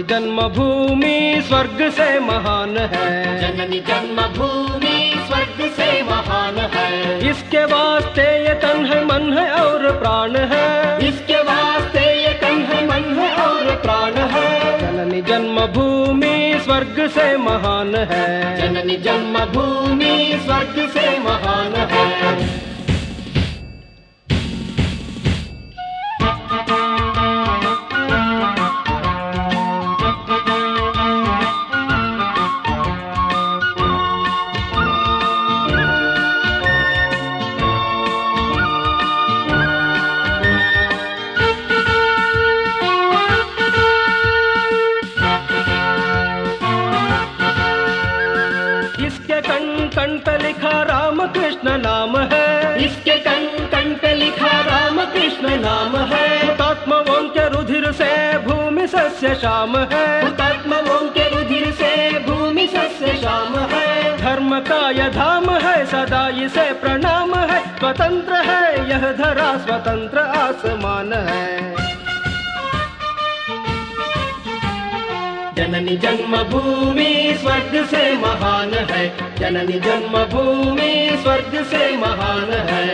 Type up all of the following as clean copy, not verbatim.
जन्मभूमि स्वर्ग से महान है, जननी जन्मभूमि स्वर्ग से महान है। इसके वास्ते ये तन है मन है और प्राण है, इसके वास्ते ये तन है मन है और प्राण है। जननी जन्मभूमि स्वर्ग से महान है, जननी जन्मभूमि स्वर्ग से महान है। कण पे लिखा राम कृष्ण नाम है, इसके कण कण पे लिखा राम कृष्ण नाम है। हुतात्माओं के रुधिर से भूमि सस्य श्याम है, हुतात्माओं के रुधिर से भूमि सस्य श्याम है। धर्म का यह धाम है सदा इसे प्रणाम है, स्वतंत्र है यह धरा स्वतंत्र आसमान है। जननी जन्मभूमि स्वर्ग से महान है, जननी जन्मभूमि स्वर्ग से महान है।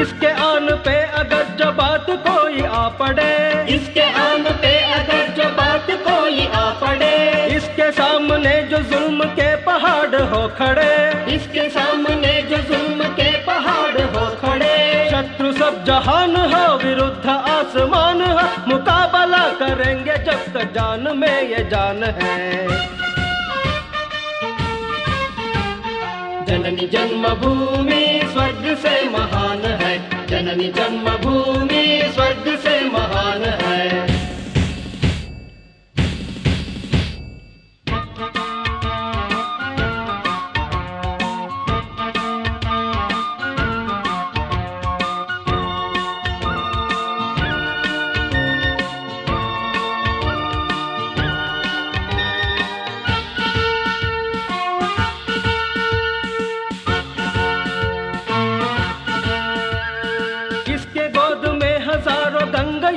इसके आन पे अगर जो बात कोई आ पड़े, इसके आन पे अगर जो बात कोई आ पड़े, इसके सामने जो जुल्म के पहाड़ हो खड़े, इसके सामने जो जुल्म के पहाड़ हो खड़े। शत्रु सब जहान हो विरुद्ध आसमान हो, मुकाबला करेंगे जब तक जान में ये जान है। जननी जन्मभूमि स्वर्ग से महान है, जननी जन्मभूमि स्वर्ग से महान है।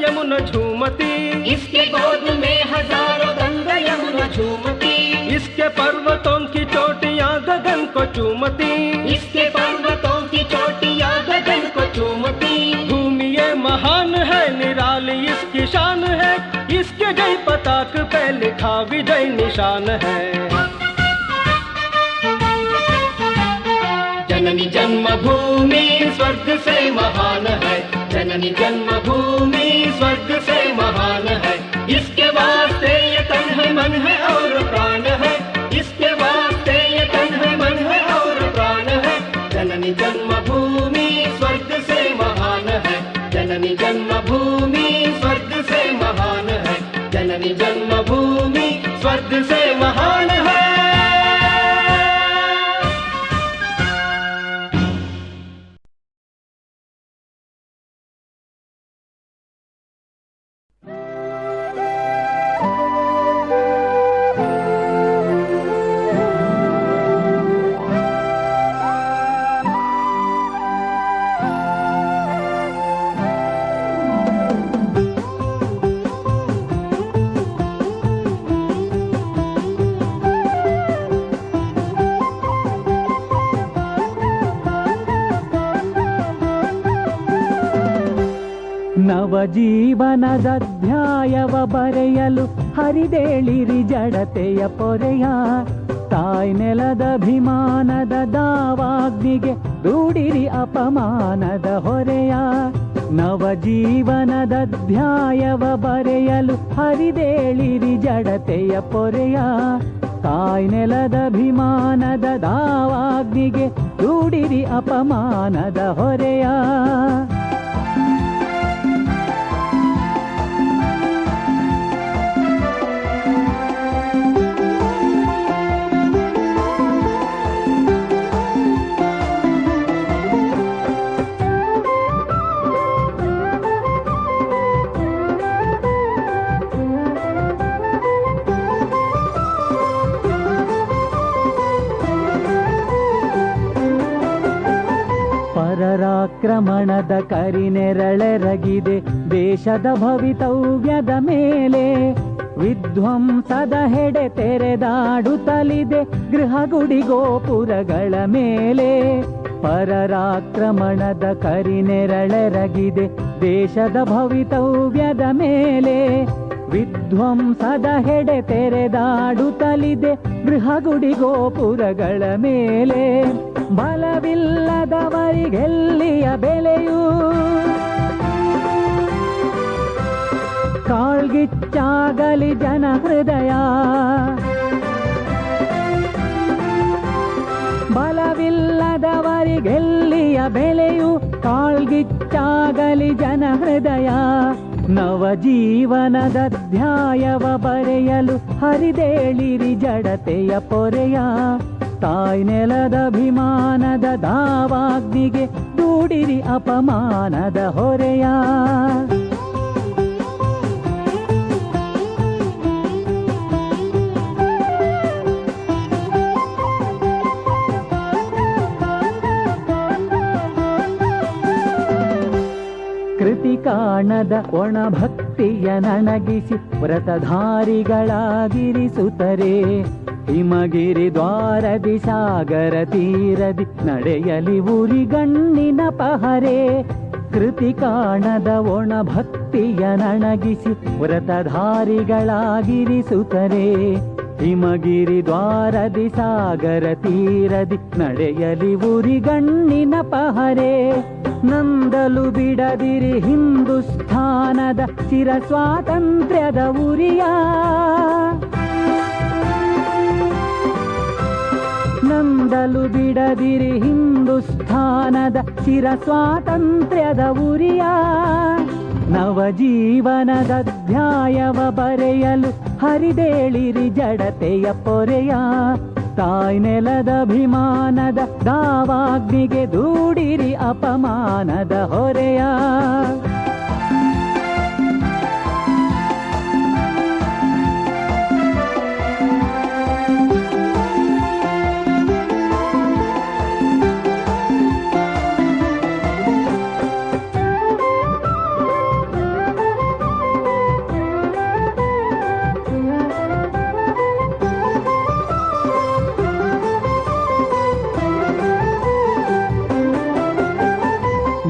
यमुना झूमती, इसके गोद में हजारों गंगा यमुना झूमती। इसके पर्वतों की चोटियां गगन को चूमती, इसके पर्वतों की चोटियां गगन को चूमती। भूमि ये महान है निराली इसकी शान है, इसके जय पताक पे लिखा विजय निशान है। जननी जन्मभूमि स्वर्ग से महान है, जननी जन्मभूमि स्वर्ग से महान है। इसके वास्ते ये तन है मन है और प्राण है, इसके वास्ते ये तन है मन है और प्राण है। जननी जन्मभूमि स्वर्ग से महान है, जननी जन्मभूमि स्वर्ग से महान है, जननी जन्मभूमि स्वर्ग से महान है। ನವಜೀವನದಧ್ಯಾಯವ ಬರೆಯಲು ಹರಿದೇಳಿರಿ ಜಡತೆಯ ಪೊರೆಯ, ತಾಯ್ ನೆಲದಭಿಮಾನದ ದಾವಾಗ್ನಿಗೆ ದೂಡಿರಿ ಅಪಮಾನದ ಹೊರೆಯ. ನವಜೀವನದಧ್ಯಾಯವ ಬರೆಯಲು ಹರಿದೇಳಿರಿ ಜಡತೆಯ ಪೊರೆಯ, ತಾಯ್ ನೆಲದಭಿಮಾನದ ದಾವಾಗ್ನಿಗೆ ದೂಡಿರಿ ಅಪಮಾನದ ಹೊರೆಯ. ಪರರಾಕ್ರಮಣದ ಕರಿನೆರಳೆರಗಿದೆ ದೇಶದ ಭವಿತವ್ಯದ ಮೇಲೆ. ವಿಧ್ವಂಸದ ಹೆಡೆ ತೆರೆದಾಡುತ್ತಲಿದೆ ಗೃಹಗುಡಿ ಗೋಪುರಗಳ ಮೇಲೆ. ಪರರಾಕ್ರಮಣದ ಕರಿನೆರಳೆರಗಿದೆ ದೇಶದ ಭವಿತವ್ಯದ ಮೇಲೆ. ವಿಧ್ವಂಸದ ಹೆಡೆ ತೆರೆದಾಡುತ್ತಲಿದೆ ಗೃಹಗುಡಿ ಗೋಪುರಗಳ ಮೇಲೆ. ಬಲವಿಲ್ಲದವರಿಗೆಲ್ಲಿಯ ಬೆಲೆಯೂ ಕಾಳ್ಗಿಚ್ಚಾಗಲಿ ಜನ ಹೃದಯ. ಬಲವಿಲ್ಲದವರಿಗೆಲ್ಲಿಯ ಬೆಲೆಯು ಕಾಳ್ಗಿಚ್ಚಾಗಲಿ ಜನ ಹೃದಯ. ನವಜೀವನದ ಧ್ಯಾಯವ ಬರೆಯಲು ಹರಿದೇಳಿರಿ ಜಡತೆಯ ಪೊರೆಯ. ತಾಯ್ ನೆಲದ ಅಭಿಮಾನದ ದಾವಾಗ್ನಿಗೆ ದೂಡಿರಿ ಅಪಮಾನದ ಹೊರೆಯ. ಕೃತಿ ಕಾಣದ ಒಣ ಭಕ್ತಿಯ ನನಗಿಸಿ ವ್ರತಧಾರಿಗಳಾಗಿರಿಸುತ್ತರೆ. ಹಿಮಗಿರಿ ದ್ವಾರದಿ ಸಾಗರ ತೀರದಿ ನಡೆಯಲಿ ಉರಿಗಣ್ಣಿನ ಪಹರೆ. ಕೃತಿ ಕಾಣದ ಒಣ ಭಕ್ತಿಯ ನನಗಿಸಿ ವ್ರತಧಾರಿಗಳಾಗಿರಿಸುತ್ತರೆ. ಹಿಮಗಿರಿ ದ್ವಾರದಿ ಸಾಗರ ತೀರದಿ ನಡೆಯಲಿ ಉರಿಗಣ್ಣಿನ ಪಹರೆ. ನಂದಲು ಬಿಡದಿರಿ ಹಿಂದುಸ್ಥಾನದ ಚಿರ ಸ್ವಾತಂತ್ರ್ಯದ ಉರಿಯ. ನಂದಲು ಬಿಡದಿರಿ ಹಿಂದುಸ್ಥಾನದ ಚಿರ ಸ್ವಾತಂತ್ರ್ಯದ ಉರಿಯ. ನವಜೀವನದ ಧ್ಯಾಯವ ಬರೆಯಲು ಹರಿದೇಳಿರಿ ಜಡತೆಯ ಪೊರೆಯ. ತಾಯ್ ನೆಲದ ಅಭಿಮಾನದ ದಾವಾಗ್ನಿಗೆ ದೂಡಿರಿ ಅಪಮಾನದ ಹೊರೆಯ.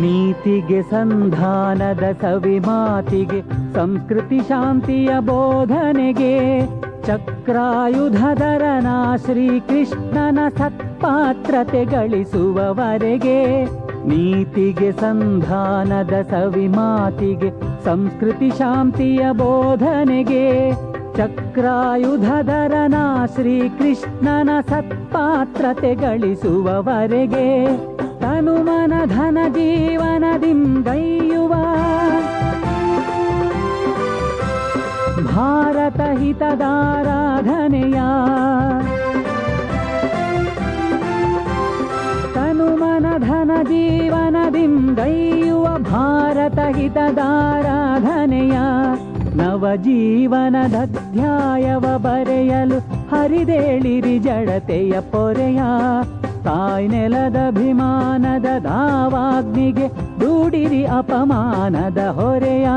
ನೀತಿಗೆ ಸಂಧಾನದ ಸವಿ ಮಾತಿಗೆ ಸಂಸ್ಕೃತಿ ಶಾಂತಿಯ ಬೋಧನೆಗೆ. ಚಕ್ರಾಯುಧಧರನ ಶ್ರೀಕೃಷ್ಣನ ಸತ್ಪಾತ್ರತೆ ಗಳಿಸುವವರೆಗೆ. ನೀತಿಗೆ ಸಂಧಾನದ ಸವಿ ಮಾತಿಗೆ ಸಂಸ್ಕೃತಿ ಶಾಂತಿಯ ಬೋಧನೆಗೆ. ಚಕ್ರಾಯುಧಧರನ ಶ್ರೀಕೃಷ್ಣನ ಸತ್ಪಾತ್ರತೆ ಗಳಿಸುವವರೆಗೆ. ತನುಮನ ಧನ ಜೀವನದಿಂದೈಯುವ ಭಾರತ ಹಿತದಾರಾಧನೆಯ. ತನುಮನ ಧನ ಜೀವನದಿಂದೈಯುವ ಭಾರತ ಹಿತದಾರಾಧನೆಯ. ನವಜೀವನದ ಧ್ಯಾಯವ ಬರೆಯಲು ಹರಿದೇಳಿರಿ ಜಡತೆಯ ಪೊರೆಯ. ತಾಯ್ ನೆಲದ ಅಭಿಮಾನದ ದಾವಾಗ್ನಿಗೆ ದೂಡಿರಿ ಅಪಮಾನದ ಹೊರೆಯ.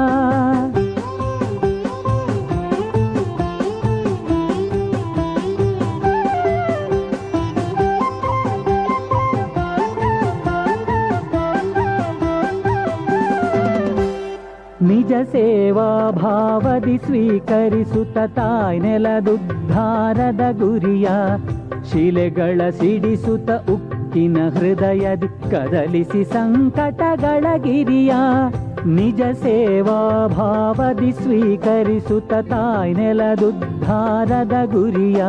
ನಿಜ ಸೇವಾ ಭಾವದಿ ಸ್ವೀಕರಿಸುತ್ತ ತಾಯ್ ನೆಲದುದ್ಧಾರದ ಗುರಿಯ. ಶಿಲೆಗಳ ಸಿಡಿಸುತ್ತ ಉಕ್ಕಿನ ಹೃದಯದಿ ಕದಲಿಸಿ ಸಂಕಟಗಳ ಗಿರಿಯ. ನಿಜ ಸೇವಾ ಭಾವದಿ ಸ್ವೀಕರಿಸುತ್ತ ತಾಯ್ ನೆಲದುದ್ಧಾರದ ಗುರಿಯ.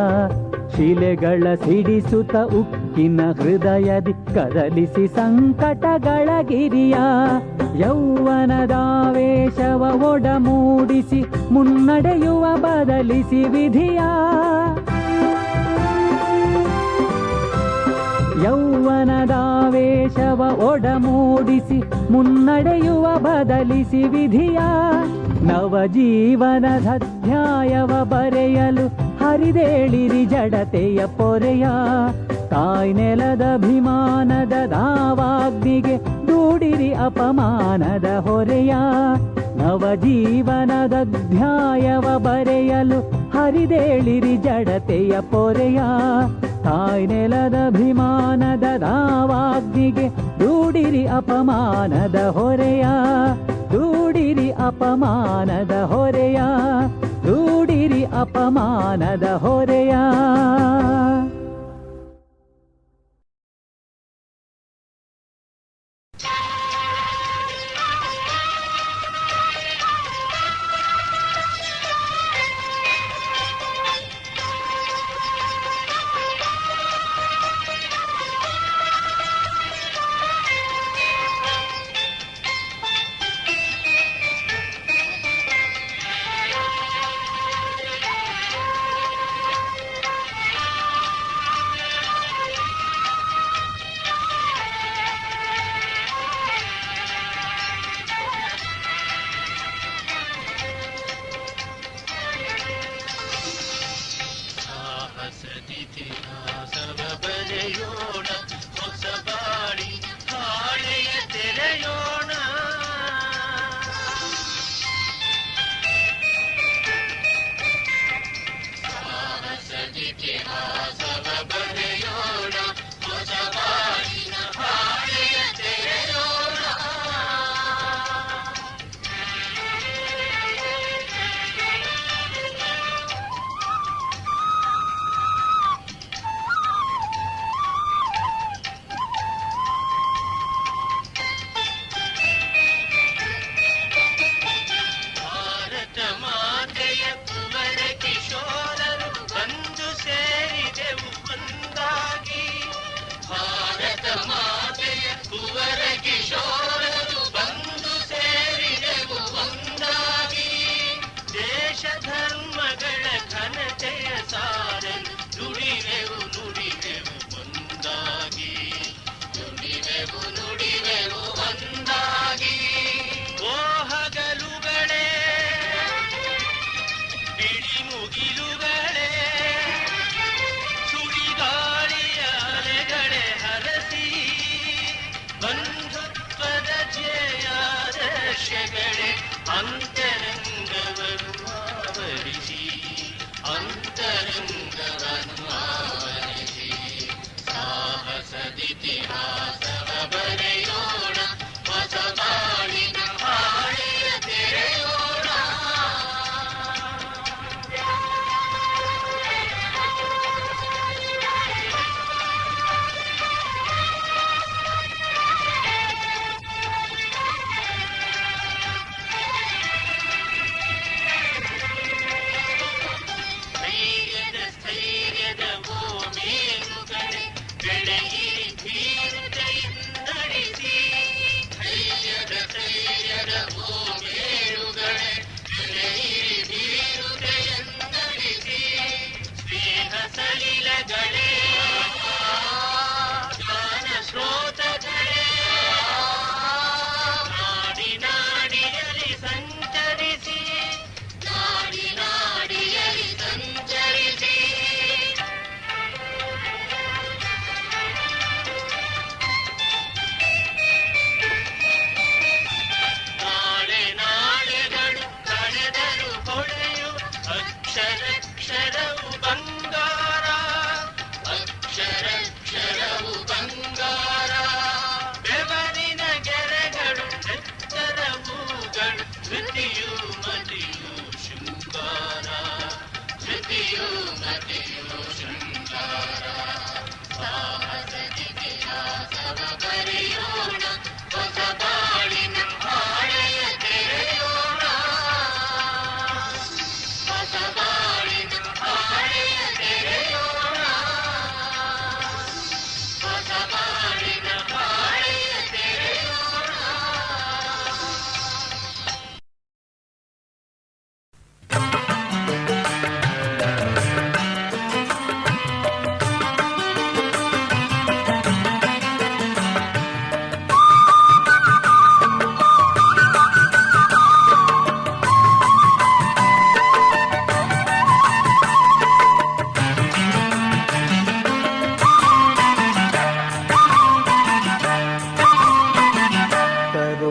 ಶಿಲೆಗಳ ಸಿಡಿಸುತ್ತ ಉಕ್ಕಿನ ಹೃದಯದಿ ಕದಲಿಸಿ ಸಂಕಟಗಳ ಗಿರಿಯ. ಯೌವನದಾವೇಶವ ಒಡಮೂಡಿಸಿ ಮುನ್ನಡೆಯುವ ಬದಲಿಸಿ ವಿಧಿಯ. ಯೌವನದಾವೇಶವ ಒಡಮೂಡಿಸಿ ಮುನ್ನಡೆಯುವ ಬದಲಿಸಿ ವಿಧಿಯ. ನವಜೀವನದ ಧ್ಯಾಯವ ಬರೆಯಲು ಹರಿದೇಳಿರಿ ಜಡತೆಯ ಪೊರೆಯ. ತಾಯ್ ನೆಲದಭಿಮಾನದ ದಾವಾಗ್ನಿಗೆ ದೂಡಿರಿ ಅಪಮಾನದ ಹೊರೆಯ. ನವಜೀವನದ ಅಧ್ಯಾಯವ ಬರೆಯಲು ಹರಿದೇಳಿರಿ ಜಡತೆಯ ಪೊರೆಯ. ತಾಯ್ ನೆಲದಭಿಮಾನದ ದಾವಾಗ್ನಿಗೆ ದೂಡಿರಿ ಅಪಮಾನದ ಹೊರೆಯ. ದೂಡಿರಿ ಅಪಮಾನದ ಹೊರೆಯ. ದೂಡಿರಿ ಅಪಮಾನದ ಹೊರೆಯ.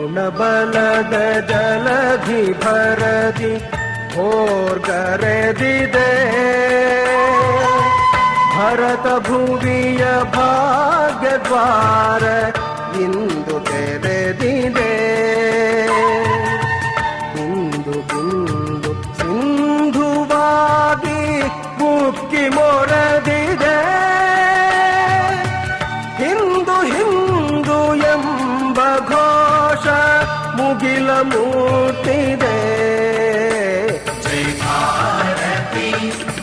ತರುಣಬಲದ ಜಲಧಿ ಭರದಿ ಹೋರ್ಗರೆದಿದೆ ಭರತ ಭುವಿಯ ಭಾಗ್ಯದ್ವಾರ ಇಂದು ತೆರೆದಿದೆ ಇಂದು ಬಿಂದು ಸಿಂಧುವಾಗಿ ಮುಕ್ಕಿ ಮೊರೆದಿದೆ ಹಿಂದು ಹಿಂದು ಎಂಬ ಘೋಷ ಮುಗಿಲ ಮೂರ್ತಿದೆ ಜೈ ಭಾರತಿ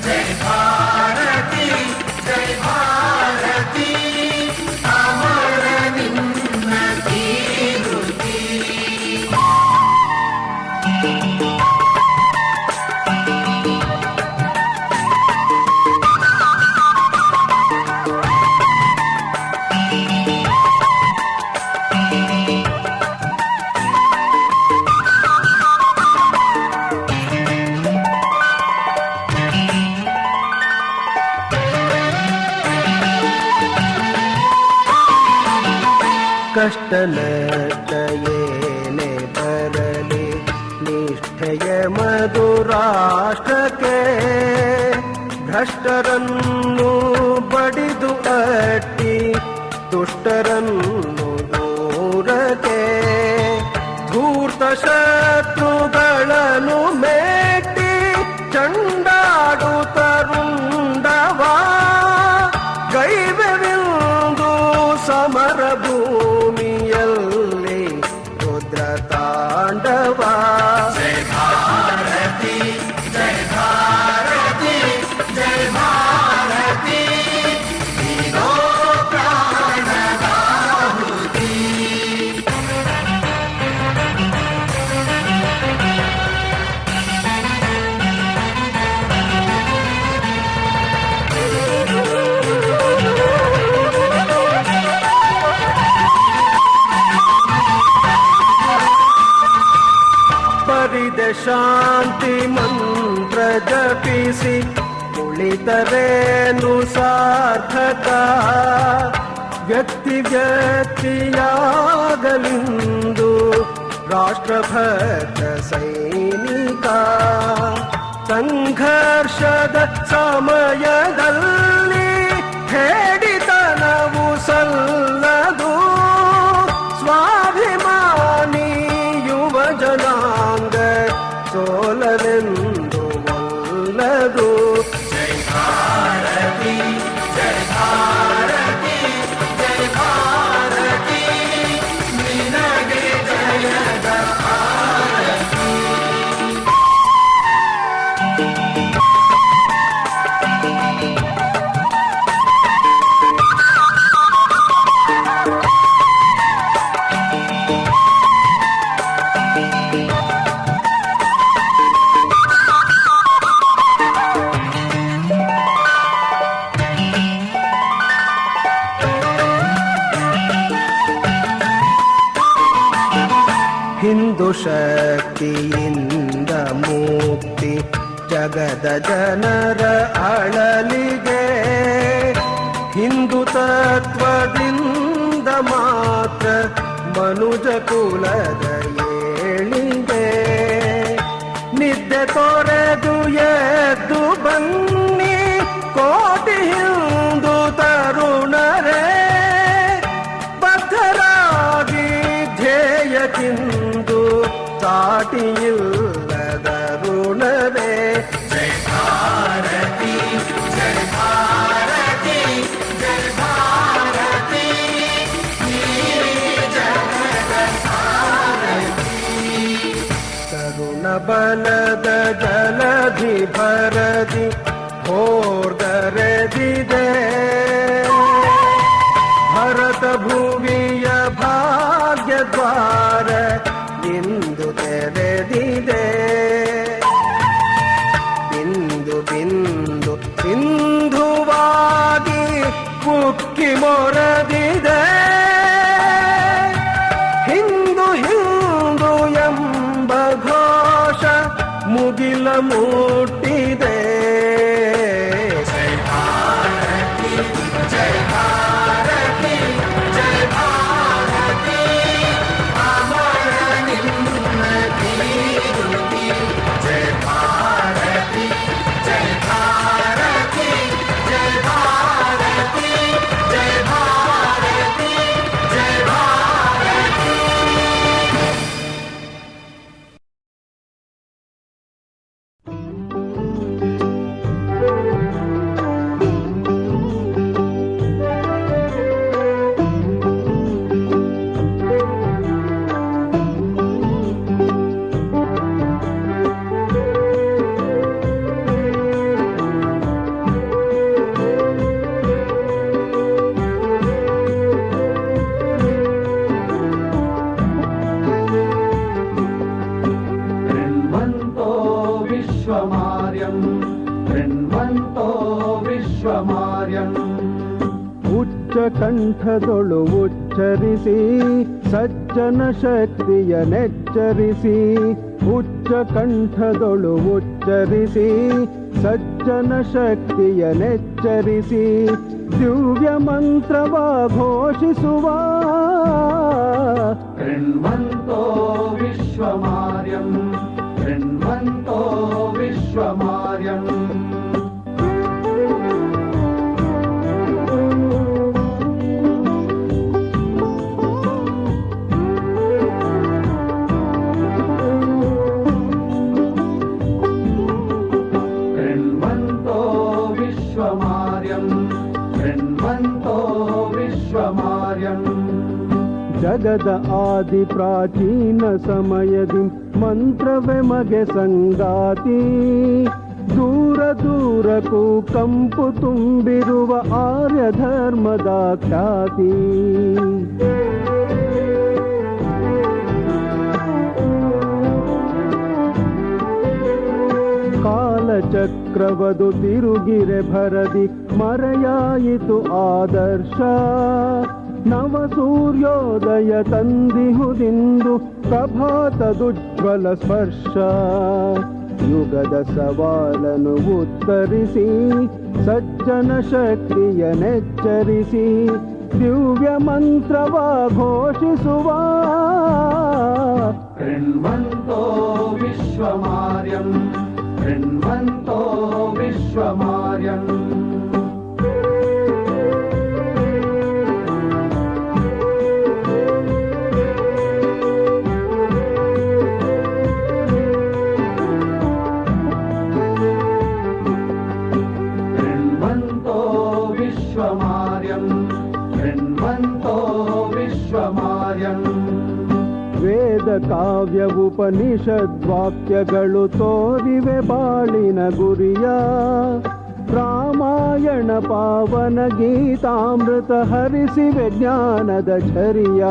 ಜೈ ಭಾರತಿ ಜೈ ಭಾರತಿ ಅಮರ ನಿನ್ನ ಕೀರ್ತಿ. ಕಷ್ಟ ನಷ್ಟ ಏನೇ ಬರಲಿ ನಿಷ್ಠೆಯ ಮಧುರಾಷ್ಟ್ರಕ್ಕೆ ಭ್ರಷ್ಟರನ್ನು ಬಡಿದು ಅಟ್ಟಿ ದುಷ್ಟರನ್ನು ದೂರಕ್ಕೆ ಧೂರ್ತ ಶತ್ರುಗಳನ್ನು ಮೆಟ್ಟಿ ಚಂಡಾಡುತ್ತರುಂಡವಾ ಗೈವೆವಿಂದು ಸಮರ ಭೂಮಿಯಲ್ಲಿ ರುದ್ರ ತಾಂಡವ ಜೈ ಭಾರತಿ ಜೈ ಭಾರತಿ ಜೈ ಭಾರತಿ ನೀನೋ ಪ್ರಾಣದಾಹುತಿ. ಪರಿದೆ ಶಾಂತಿ ಮಂತ್ರ ಜಪಿಸಿ ಕುಳಿತರೇನು ಸಾರ್ಥಕ ವ್ಯಕ್ತಿ ವ್ಯಕ್ತಿಯಾಗಲಿಂದು ರಾಷ್ಟ್ರಭಕ್ತ ಸೈನಿಕ ಸಂಘರ್ಷದ ಸಮಯದಲ್ಲಿ ಹೇಡಿತನವು ಸಲ್ಲದು ಸ್ವಾಭಿಮಾನಿ ಯುವ ಜನಾಂಗ ಸೋಲಲೆಂದು ಒಲ್ಲದು ಜೈ ಭಾರತಿ ಜೈ ಭಾರತಿ ಜೈ ಭಾರತಿ ನಿನಗೆ ಜಯದ ಆರತಿ. ಹಿಂದು ಶಕ್ತಿಯಿಂದ ಮುಕ್ತಿ ಜಗದ ಜನರ ಅಳಲಿಗೆ ಹಿಂದು ತತ್ವದಿಂದ ಮಾತ್ರ ಮನುಜ ಕುಲದ ಏಳಿಗೆ ನಿದ್ದೆ ತೊರೆದು ಎದ್ದು ಬನ್ನಿ ಕೋಟಿ ಹಿಂದು ತರುಣರೇ ಬದ್ಧರಾಗಿ ಧ್ಯೇಯಕ್ಕಿಂದು ಸಾಟಿಯಿಲ್ಲದ ಋಣವೇ ಜೈ ಭಾರತಿ ಜೈ ಭಾರತಿ ಜೈ ಭಾರತಿ ನೀನೇ ಜಗದ ಸಾರಥಿ. ತರುಣ ಬಲದ ಜಲಧಿ ಭರದಿ ಹೋರ್ಗರೆದಿದೆ ಭರತ ಭುವಿಯ ಭಾಗ್ಯದ್ವಾರ ಇಂದು ತೆರೆದಿದೆ ಬಿಂದು ಬಿಂದು ಸಿಂಧುವಾಗಿ ಮುಕ್ಕಿ ಮೊರೆದಿದೆ ಹಿಂದು ಹಿಂದು ಎಂಬ ಘೋಷ ಮುಗಿಲ ಮುಟ್ಟಿದೆ ಜೈ ಭಾರತಿ ಜೈ ಭಾರತಿ ಜೈ ಭಾರತಿ ಅಮರ ಕಂಠದೊಳು ಉಚ್ಚರಿಸಿ ಸಜ್ಜನ ಶಕ್ತಿಯ ನೆಚ್ಚರಿಸಿ ಉಚ್ಚ ಕಂಠದೊಳು ಉಚ್ಚರಿಸಿ ಸಜ್ಜನ ಶಕ್ತಿಯ ನೆಚ್ಚರಿಸಿ ದಿವ್ಯ ಮಂತ್ರವ ಘೋಷಿಸುವ ಕೃಣ್ವಂತೋ ವಿಶ್ವಮಾರ್ಯಂ ಕೃಣ್ವಂತೋ ವಿಶ್ವಮಾರ್ಯಂ ಕೃಣ್ವಂತೋ ವಿಶ್ವಮಾರ್ಯಂ ಕೃಣ್ವಂತೋ ವಿಶ್ವಮಾರ್ಯಂ ಜಗದ ಆದಿ ಪ್ರಾಚೀನ ಸಮಯದಿ ಮಂತ್ರವೇ ಮಗೆ ಸಂಗಾತಿ ದೂರ ದೂರಕ್ಕೂ ಕಂಪು ತುಂಬಿರುವ ಆರ್ಯ ಧರ್ಮದ ಖ್ಯಾತಿ ಕಾಲಚಕ್ರವದು ತಿರುಗಿರೆ ಭರದಿ ಮರೆಯಾಯಿತು ಆದರ್ಶ ನವ ಸೂರ್ಯೋದಯ ತಂದಿಹುದಿಂದು ಪ್ರಭಾತದುಜ್ವಲ ಸ್ಪರ್ಶ ಯುಗದ ಸವಾಲನ್ನು ಉತ್ತರಿಸಿ ಸಜ್ಜನ ಶಕ್ತಿಯ ನೆಚ್ಚರಿಸಿ ದಿವ್ಯ ಮಂತ್ರವ ಘೋಷಿಸುವ ಕೃಣ್ವಂತೋ ವಿಶ್ವಮಾರ್ಯಂ ಕೃಣ್ವಂತೋ ವಿಶ್ವಮಾರ್ಯಂ ಕೃಣ್ವಂತೋ ವಿಶ್ವಮಾರ್ಯಂ ಕೃಣ್ವಂತೋ ವಿಶ್ವಮಾರ್ಯಂ ವೇದ ಕಾವ್ಯ ಉಪನಿಷದ್ವಾಕ್ಯಗಳು ತೋರಿವೆ ಬಾಳಿನ ಗುರಿಯ ರಾಮಾಯಣ ಪಾವನ ಗೀತಾಮೃತ ಹರಿಸಿವೆ ಜ್ಞಾನದ ಝರಿಯ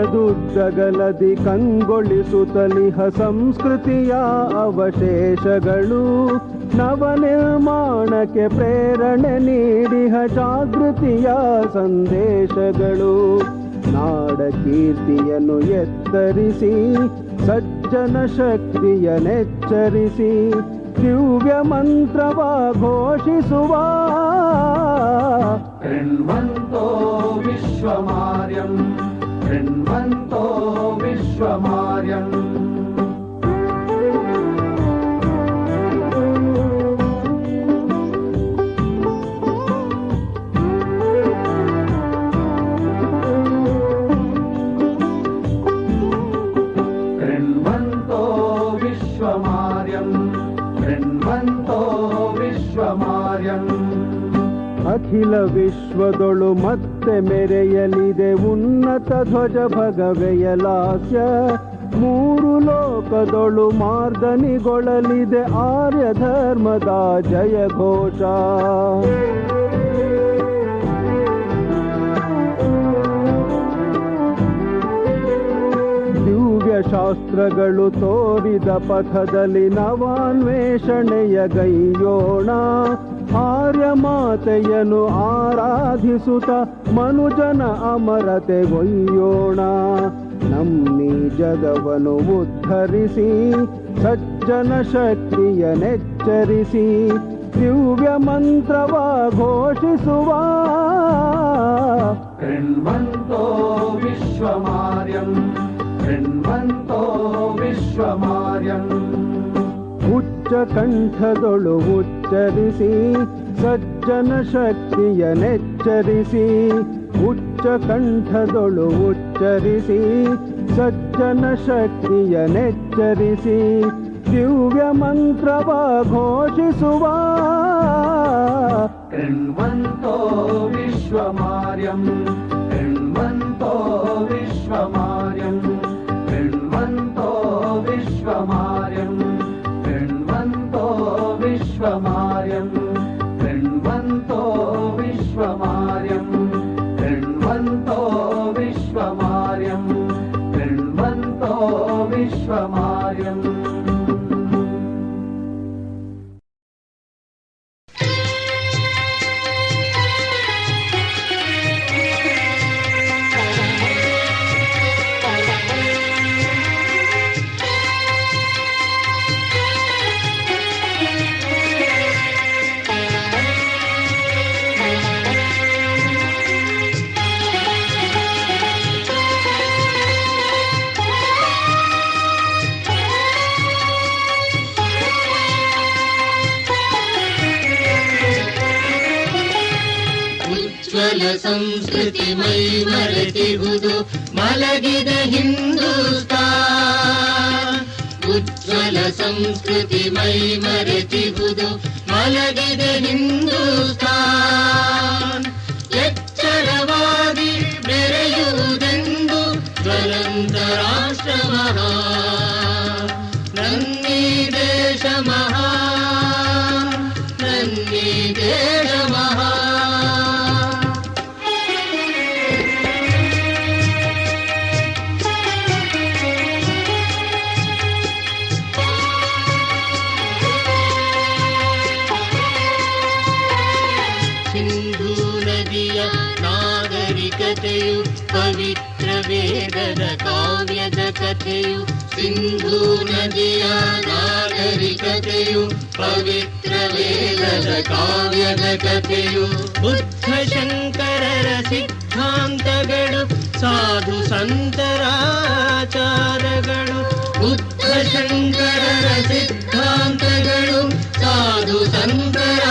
ಜಗದುದ್ದಗಲದಿ ಕಂಗೊಳಿಸುತ್ತಲಿಹ ಸಂಸ್ಕೃತಿಯ ಅವಶೇಷಗಳು ನವನಿರ್ಮಾಣಕ್ಕೆ ಪ್ರೇರಣೆ ನೀಡಿಹ ಜಾಗೃತಿಯ ಸಂದೇಶಗಳು ನಾಡ ಕೀರ್ತಿಯನ್ನು ಎತ್ತರಿಸಿ ಸಜ್ಜನ ಶಕ್ತಿಯ ನೆಚ್ಚರಿಸಿ ದಿವ್ಯ ಮಂತ್ರವ ಘೋಷಿಸುವ ಕೃಣ್ವಂತೋ ವಿಶ್ವಮಾರ್ಯಂ ಕೃಣ್ವಂತೋ ವಿಶ್ವಮಾರ್ಯಂ ಕೃಣ್ವಂತೋ ವಿಶ್ವಮಾರ್ಯಂ ಕೃಣ್ವಂತೋ ವಿಶ್ವಮಾರ್ಯಂ ಅಖಿಲ ವಿಶ್ವದೊಳು ಮತ್ತೆ ಮೆರೆಯಲಿದೆ ಉನ್ನತ ಧ್ವಜ ಭಗವೆಯಲಾಸ್ಯ ಮೂರು ಲೋಕದೊಳು ಮಾರ್ದನಿಗೊಳ್ಳಲಿದೆ ಆರ್ಯ ಧರ್ಮದ ಜಯ ಘೋಷ ದಿವ್ಯ ಶಾಸ್ತ್ರಗಳು ತೋರಿದ ಪಥದಲ್ಲಿ ನವಾನ್ವೇಷಣೆಯ ಗೈಯೋಣ ಆರ್ಯ ಮಾತೆಯನ್ನು ಆರಾಧಿಸುತ್ತ ಮನುಜನ ಅಮರತೆಗೊಯ್ಯೋಣ ನಮ್ಮಿ ಜಗವನ್ನು ಉದ್ಧರಿಸಿ ಸಜ್ಜನ ಶಕ್ತಿಯ ನೆಚ್ಚರಿಸಿ ದಿವ್ಯ ಮಂತ್ರವ ಘೋಷಿಸುವ ಕೃಣ್ವಂತೋ ವಿಶ್ವಮಾರ್ಯಂ ಕೃಣ್ವಂತೋ ವಿಶ್ವಮಾರ್ಯಂ ಉಚ್ಚ ಕಂಠದೊಳು ಉಚ್ಚರಿಸಿ ಸಜ್ಜನ ಶಕ್ತಿಯ ನೆಚ್ಚರಿಸಿ ಉಚ್ಚ ಕಂಠದೊಳು ಉಚ್ಚರಿಸಿ ಸಜ್ಜನ ಶಕ್ತಿಯ ನೆಚ್ಚರಿಸಿ ದಿವ್ಯ ಮಂತ್ರವ ಘೋಷಿಸುವ ಕೃಣ್ವಂತೋ ವಿಶ್ವಮಾರ್ಯಂ ಕೃಣ್ವಂತೋ ವಿಶ್ವಮಾರ್ಯಂ ಕೃಣ್ವಂತೋ ವಿಶ್ವಮಾರ್ಯಂ ಕೃಣ್ವಂತೋ ವಿಶ್ವಮಾರ್ಯಂ ಕೃಣ್ವಂತೋ ವಿಶ್ವಮಾರ್ಯಂ ಕೃಣ್ವಂತೋ ವಿಶ್ವಮಾರ್ಯಂ ಕೃಣ್ವಂತೋ ವಿಶ್ವಮಾರ್ಯಂ ಉಜ್ವಲ ಸಂಸ್ಕೃತಿ ಮೈ ಮರೆತಿಹುದು ಮಲಗಿದ ಹಿಂದೂಸ್ತಾನ್. ಉಜ್ವಲ ಸಂಸ್ಕೃತಿ ಮೈ ಮರೆತಿಹುದು ಮಲಗಿದ ಹಿಂದೂಸ್ತಾನ್. ಎಚ್ಚರವಾಗಿ ಬೆರೆಯುವುದೆಂದು ಜ್ವಲಂತ ರಾಷ್ಟ್ರ ಮಹಾ. ನನ್ನೀ ದೇಶ ಮಹಾ, ನನ್ನೀ ದೇಶ ಮಹಾ. ಸಿಂಧೂ ನದಿಯ ನಾಗರಿಕತೆಯು ಪವಿತ್ರ ವೇದದ ಕಾವ್ಯದ ಕಥೆಯು. ಸಿಂಧೂ ನದಿಯ ನಾಗರಿಕತೆಯು ಪವಿತ್ರ ವೇದದ ಕಾವ್ಯದ ಕಥೆಯು. ಬುದ್ಧ ಶಂಕರರ ಸಿದ್ಧಾಂತಗಳು ಸಾಧು ಸಂತರ ಆಚಾರಗಳು. ಬುದ್ಧ ಶಂಕರರ ಸಿದ್ಧಾಂತಗಳು ಸಾಧು ಸಂತರ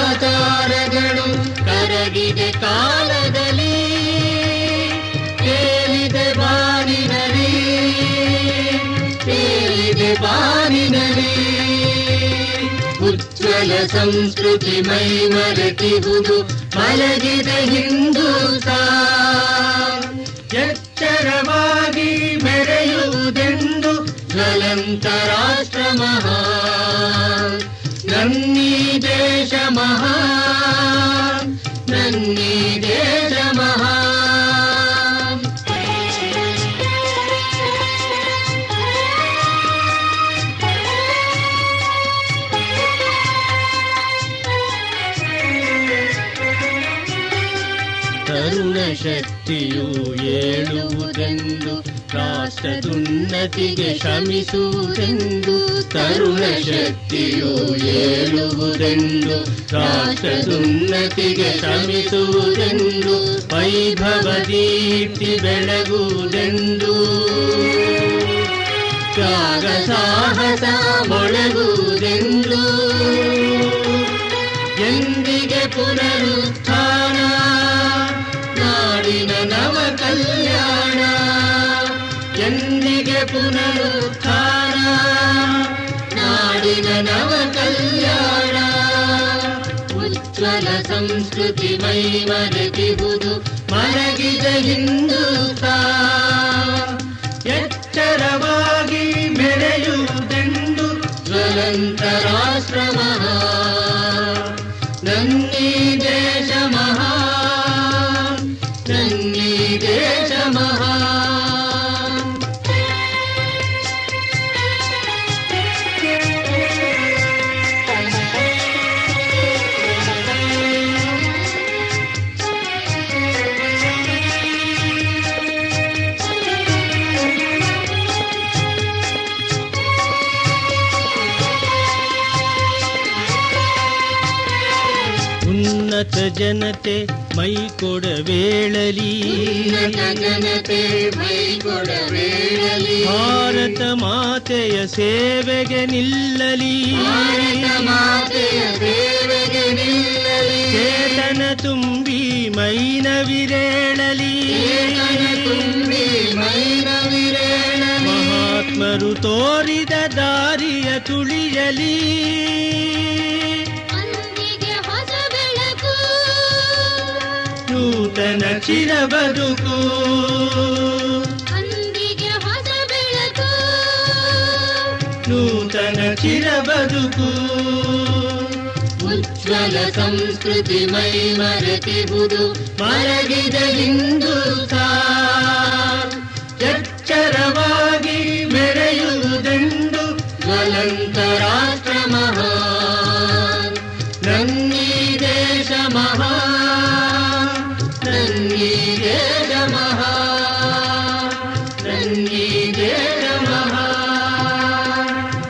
ಆಚಾರಗಳು. ಕರಗಿದೆ ಕಾಲದಲ್ಲಿ ತೇಲಿದೆ ಬಾನಿನಲ್ಲಿ, ತೇಲಿದೆ ಬಾನಿನಲ್ಲಿ. ಉಜ್ವಲ ಸಂಸ್ಕೃತಿ ಮೈ ಮರೆತಿಹುದು ಮಲಗಿದ ಹಿಂದೂಸ್ತಾನ್. ಎಚ್ಚರವಾಗಿ ಮೆರೆಯುವುದೆಂದು ಜ್ವಲಂತ ರಾಷ್ಟ್ರ ಮಹಾ. ನನ್ನೀ ದೇಶ ಮಹಾ, ನನ್ನೀ ದೇಶ ಮಹಾ. ತರುಣ ಶಕ್ತಿಯು ಏಳುವುದೆಂದು ರಾಷ್ಟ್ರದುನ್ನತಿಗೆ ಶ್ರಮಿಸುವುದೆಂದು. ತರುಣ ಶಕ್ತಿಯು ಏಳುವುದೆಂದು ರಾಷ್ಟ್ರದುನ್ನತಿಗೆ ಶ್ರಮಿಸುವುದೆಂದು. ವೈಭವ ದೀಪ್ತಿ ಬೆಳಗುವುದೆಂದು ತ್ಯಾಗ ಸಾಹಸ ಮೊಳಗುವುದೆಂದು. ಎಂದಿಗೆ ಪುನರುತ್ಥಾನ ನಾಡಿನ ನವ ಕಲ್ಯಾಣ. ಎಂದಿಗೆ ಪುನರುತ್ಥಾನ ನಾಡಿನ ನವ ಕಲ್ಯಾಣ. ಉಜ್ವಲ ಸಂಸ್ಕೃತಿ ಮೈ ಮರೆತಿಹುದು ಮಲಗಿದ ಹಿಂದೂಸ್ತಾನ್. ಎಚ್ಚರವಾಗಿ ಮೆರೆಯುವುದೆಂದು ಜ್ವಲಂತ ರಾಷ್ಟ್ರ ಮಹಾ. ನನ್ನೀ ದೇಶ ಮಹಾ, ನನ್ನೀ ದೇಶ ಮಹಾ. ಉನ್ನತ ಜನತೆ ಮೈ ಕೊಡವೇಳಲಿ, ಜನತೆ ಮೈ ಕೊಡವೇಳಲಿ. ಭಾರತ ಮಾತೆಯ ಸೇವೆಗೆ ನಿಲ್ಲಲಿ, ಮಾತೆಯ ಸೇವೆಗೆ ನಿಲ್ಲಲಿ. ಚೇತನ ತುಂಬಿ ಮೈನವಿರೇಳಲಿ, ತುಂಬಿ ಮೈನವಿರೇಳಲಿ. ಮಹಾತ್ಮರು ತೋರಿದ ದಾರಿಯ ತುಳಿಯಲಿ, ನೂತನ ಚಿರ ಬದುಕು. ಅಂದಿಗೆ ಹೊಸ ಬೆಳಕು, ನೂತನ ಚಿರ ಬದುಕು. ಉಜ್ವಲ ಸಂಸ್ಕೃತಿ ಮೈ ಮರೆತಿಹುದು ಮಲಗಿದ ಹಿಂದೂಸ್ತಾನ್. ಎಚ್ಚರವಾಗಿ ಮೆರೆಯುವುದೆಂದು ಜ್ವಲಂತ ರಾಷ್ಟ್ರ ಮಹಾ. ನನ್ನೀ ದೇಶ ಮಹಾ, ನನ್ನೀ ದೇಶ ಮಹಾ, ನನ್ನೀ ದೇಶ ಮಹಾ,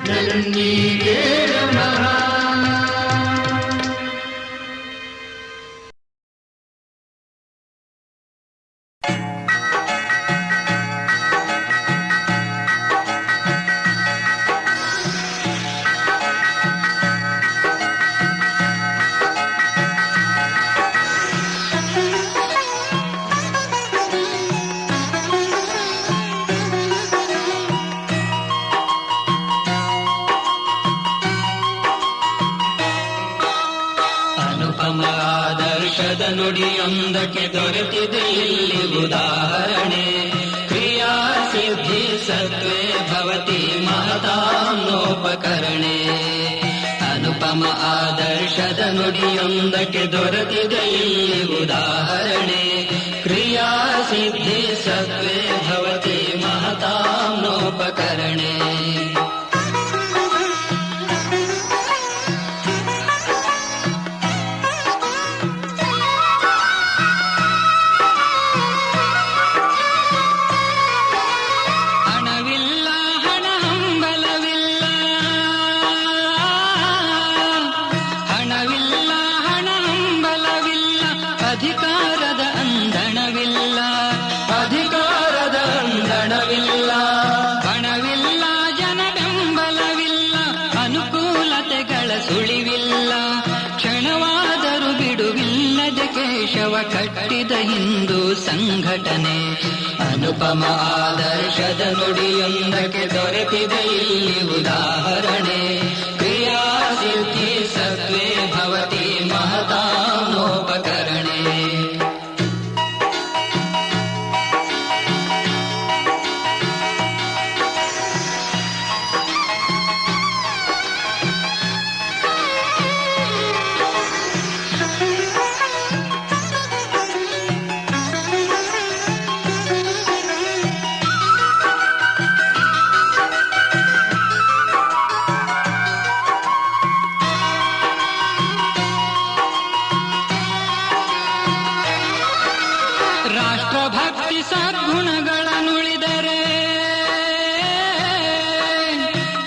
ನನ್ನೀ ದೇಶ ಮಹಾ. ಅನುಪಮ ಆದರ್ಶದ ನುಡಿಯೊಂದಕ್ಕೆ ದೊರೆತಿದೆ ಇಲ್ಲಿ ಉದಾಹರಣೆ. ಕ್ರಿಯಾ ಸಿದ್ಧಿ ಸತ್ವೇ ಭವತಿ ಮಹತಾನೋಪಕರಣೆ. ಅನುಪಮ ಆದರ್ಶದ ನುಡಿಯೊಂದಕ್ಕೆ ದೊರೆತಿದೆ ಇಲ್ಲಿ ಉದಾಹರಣೆ. ಕ್ರಿಯಾ ಸಿದ್ಧಿ ಸತ್ವೇ ಭವತಿ ಮಹತಾನೋಪಕರಣೆ. ಕಟ್ಟಿದ ಹಿಂದೂ ಸಂಘಟನೆ. ಅನುಪಮ ಆದರ್ಶದ ನುಡಿಯೊಂದಕ್ಕೆ ದೊರೆತಿದೆ ಇಲ್ಲಿ ಉದಾಹರಣೆ. ಕ್ರಿಯಾ ಸಿದ್ಧಿ ಸತ್ವೇ ಭವತಿ ಮಹತಾನೋಪಕರಣೆ.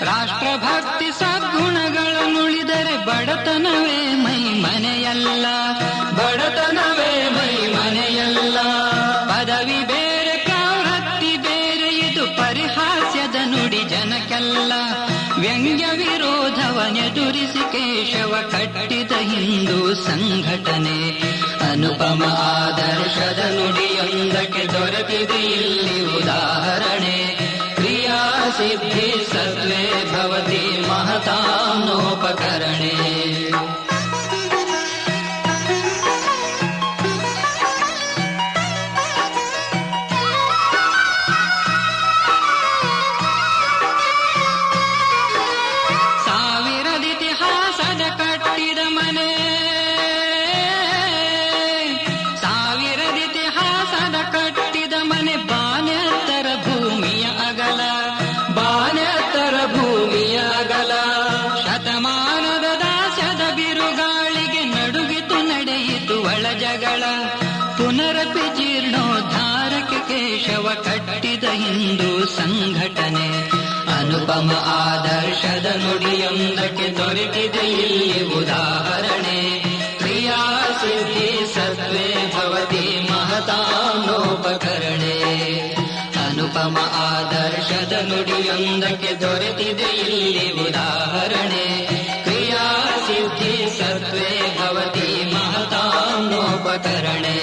ರಾಷ್ಟ್ರಭಕ್ತಿ ಸದ್ಗುಣಗಳನ್ನುಳಿದರೆ ಬಡತನವೇ ಮೈ ಮನೆಯಲ್ಲ, ಬಡತನವೇ ಮೈ ಮನೆಯಲ್ಲ. ಪದವಿ ಬೇರೆ ಪ್ರವೃತ್ತಿ ಬೇರೆ, ಇದು ಪರಿಹಾಸ್ಯದ ನುಡಿ ಜನಕ್ಕೆಲ್ಲ. ವ್ಯಂಗ್ಯ ವಿರೋಧವನೆದುರಿಸಿ ಕೇಶವ ಕಟ್ಟಿದ ಹಿಂದೂ ಸಂಘಟನೆ. ಅನುಪಮ ಆದರ್ಶದ ನುಡಿಯೊಂದಕ್ಕೆ ದೊರೆತಿದೆ ಇಲ್ಲಿ ಉದಾಹರಣೆ. ಕ್ರಿಯಾ ಸಿದ್ಧಿ ಸತ್ವೇ ಭವತಿ ಮಹತಾನೋಪಕರಣೆ. ಸಾವಿರದಿತಿಹಾಸದ ಕಟ್ಟಿದ ಮನೆ, ಸಾವಿರದಿತಿಹಾಸದ ಕಟ್ಟಿದ ಮನೆ. ಬಾನೆತ್ತರ ಭೂಮಿಯ ಅಗಲ, ಬಾನೆತ್ತರ ಭೂಮಿಯ ಅಗಲ. ಶತಮಾನದ ದಾಸ್ಯದ ಬಿರುಗಾಳಿಗೆ ನಡುಗಿತು ನಡೆಯಿತು ಒಳ ಜಗಳ. ಪುನರಪಿ ಜೀರ್ಣೋದ್ಧಾರಕ್ಕೆ ಕೇಶವ ಕಟ್ಟಿದ ಹಿಂದೂ ಸಂಘಟನೆ. ಅನುಪಮ ಆದರ್ಶದ ನುಡಿಯೊಂದಕ್ಕೆ ದೊರೆತಿದೆ ಇಲ್ಲಿ ಉದಾಹರಣೆ. ಕ್ರಿಯಾ ಸಿದ್ಧಿ ಸತ್ವೇ ಭವತಿ ಮಹತಾನೋಪಕರಣೆ. ಅನುಪಮ ಆದರ್ಶದ ನುಡಿಯೊಂದಕ್ಕೆ ದೊರೆತಿದೆ ಇಲ್ಲಿ ಉದಾಹರಣೆ. ಕ್ರಿಯಾ ಸಿದ್ಧಿ ಸತ್ವೇ ಭವತಿ ಮಹತಾನೋಪಕರಣೆ.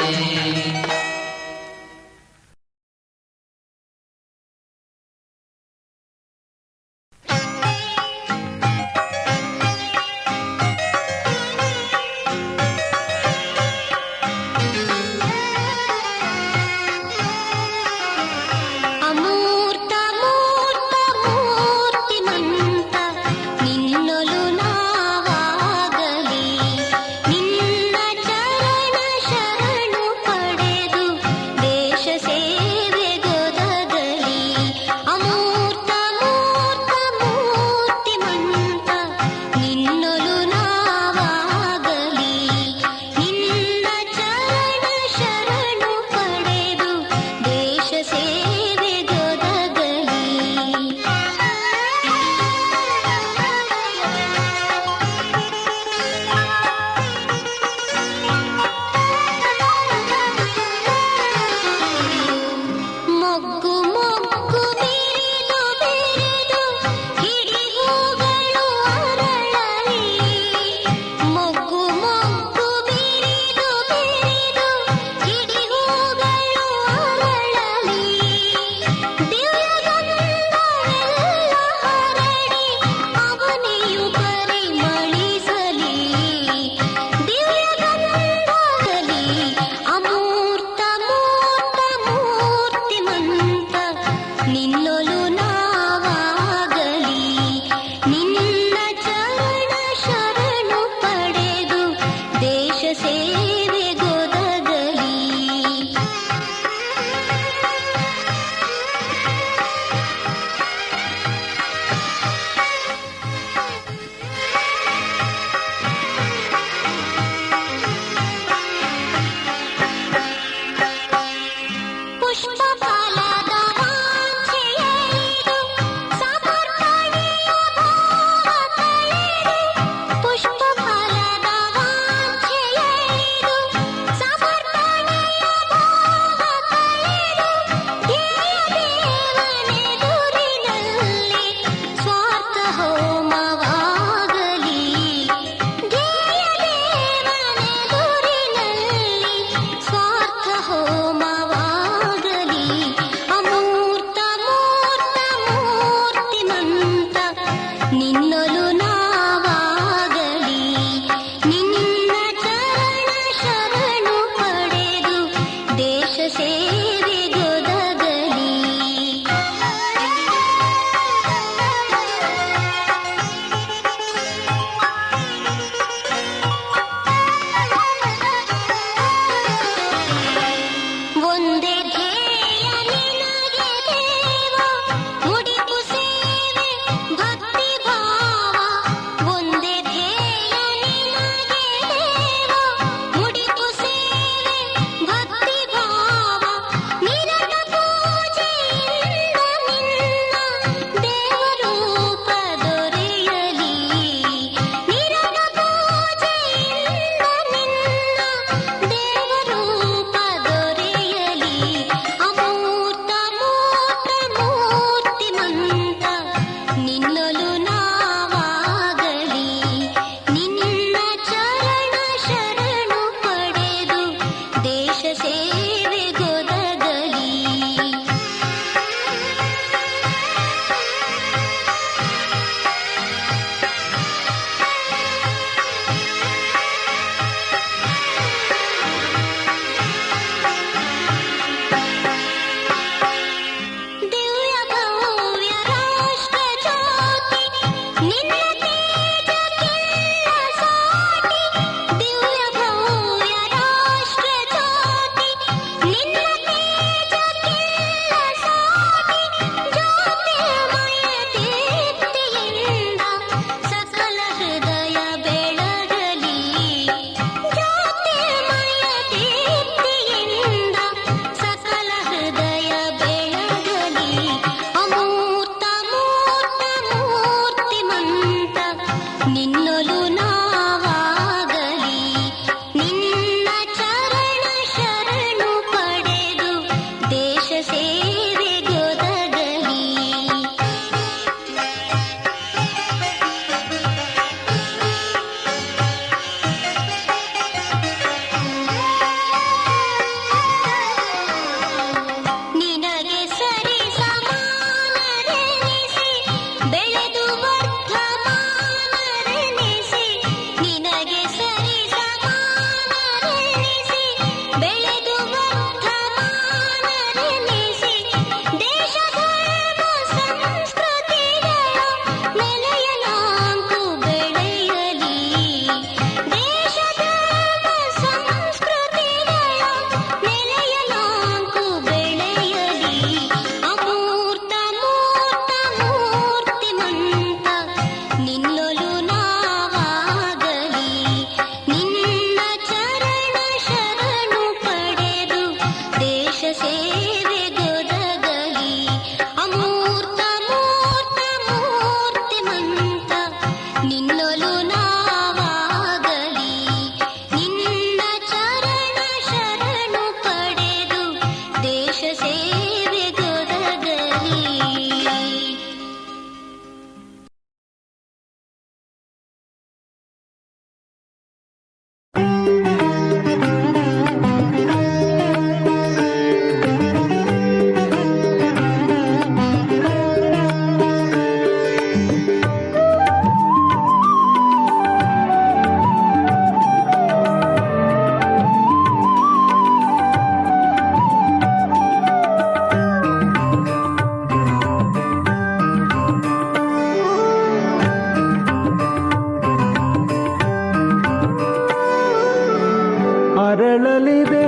ಅರಳಲಿದೆ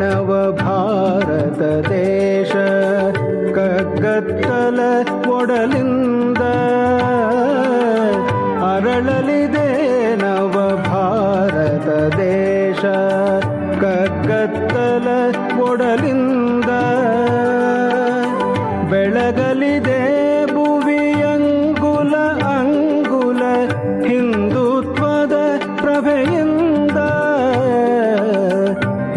ನವ ಭಾರತ ದೇಶ ಕಗ್ಗತ್ತಲ ಒಡಲಿಂದ ಅರಳಲಿದೆ ನವ ಭಾರತ ದೇಶ ಕಗ್ಗತ್ತಲ ಒಡಲಿಂದ ಬೆಳಗಲಿದೆ ಭುವಿ ಅಂಗುಲ ಅಂಗುಲ ಹಿಂದುತ್ವದ ಪ್ರಭೆಯಿಂದ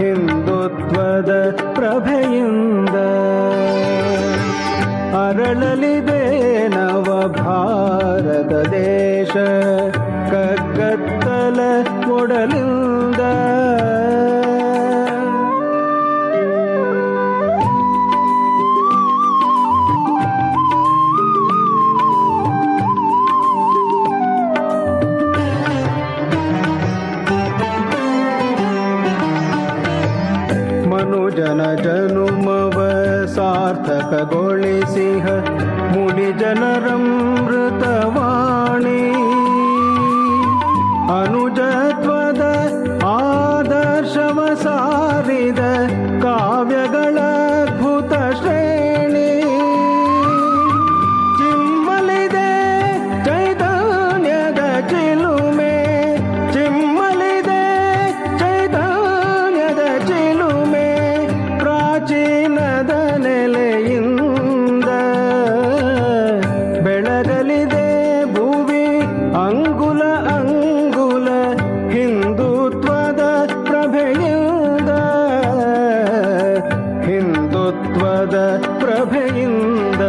ಹಿಂದುತ್ವದ ಪ್ರಭೆಯಿಂದ ಅರಳಲಿದೆ ನವ ಭಾರತ ದೇಶ ಕಗ್ಗತ್ತಲ ಒಡಲಿಂದ ಮನುಜನ ಜನುಮವ ಸಾರ್ಥಕಗೊಳಿಸಿಹ ಮುನಿ ಜನರಮೃತವಾಣಿ ಅನುಜತ್ವದ ಆದರ್ಶವ ಸಾರಿದ ಕಾವ್ಯಗಳ ಅದ್ಭುತ ಶ್ರೇಣಿ ಚಿಮ್ಮಲಿದೆ ಚೈತನ್ಯದ ಚಿಲುಮೆ ಚಿಮ್ಮಲಿದೆ ಚೈತನ್ಯದ ಚಿಲುಮೆ ಪ್ರಾಚೀನದ ನೆಲೆಯಿಂದ ಬೆಳಗಲಿದೆ ಭುವಿ ಅಂಗುಲ ಅಂಗುಲ ಹಿಂದುತ್ವದ ಪ್ರಭೆಯಿಂದ ಹಿಂದುತ್ವದ ಪ್ರಭೆಯಿಂದ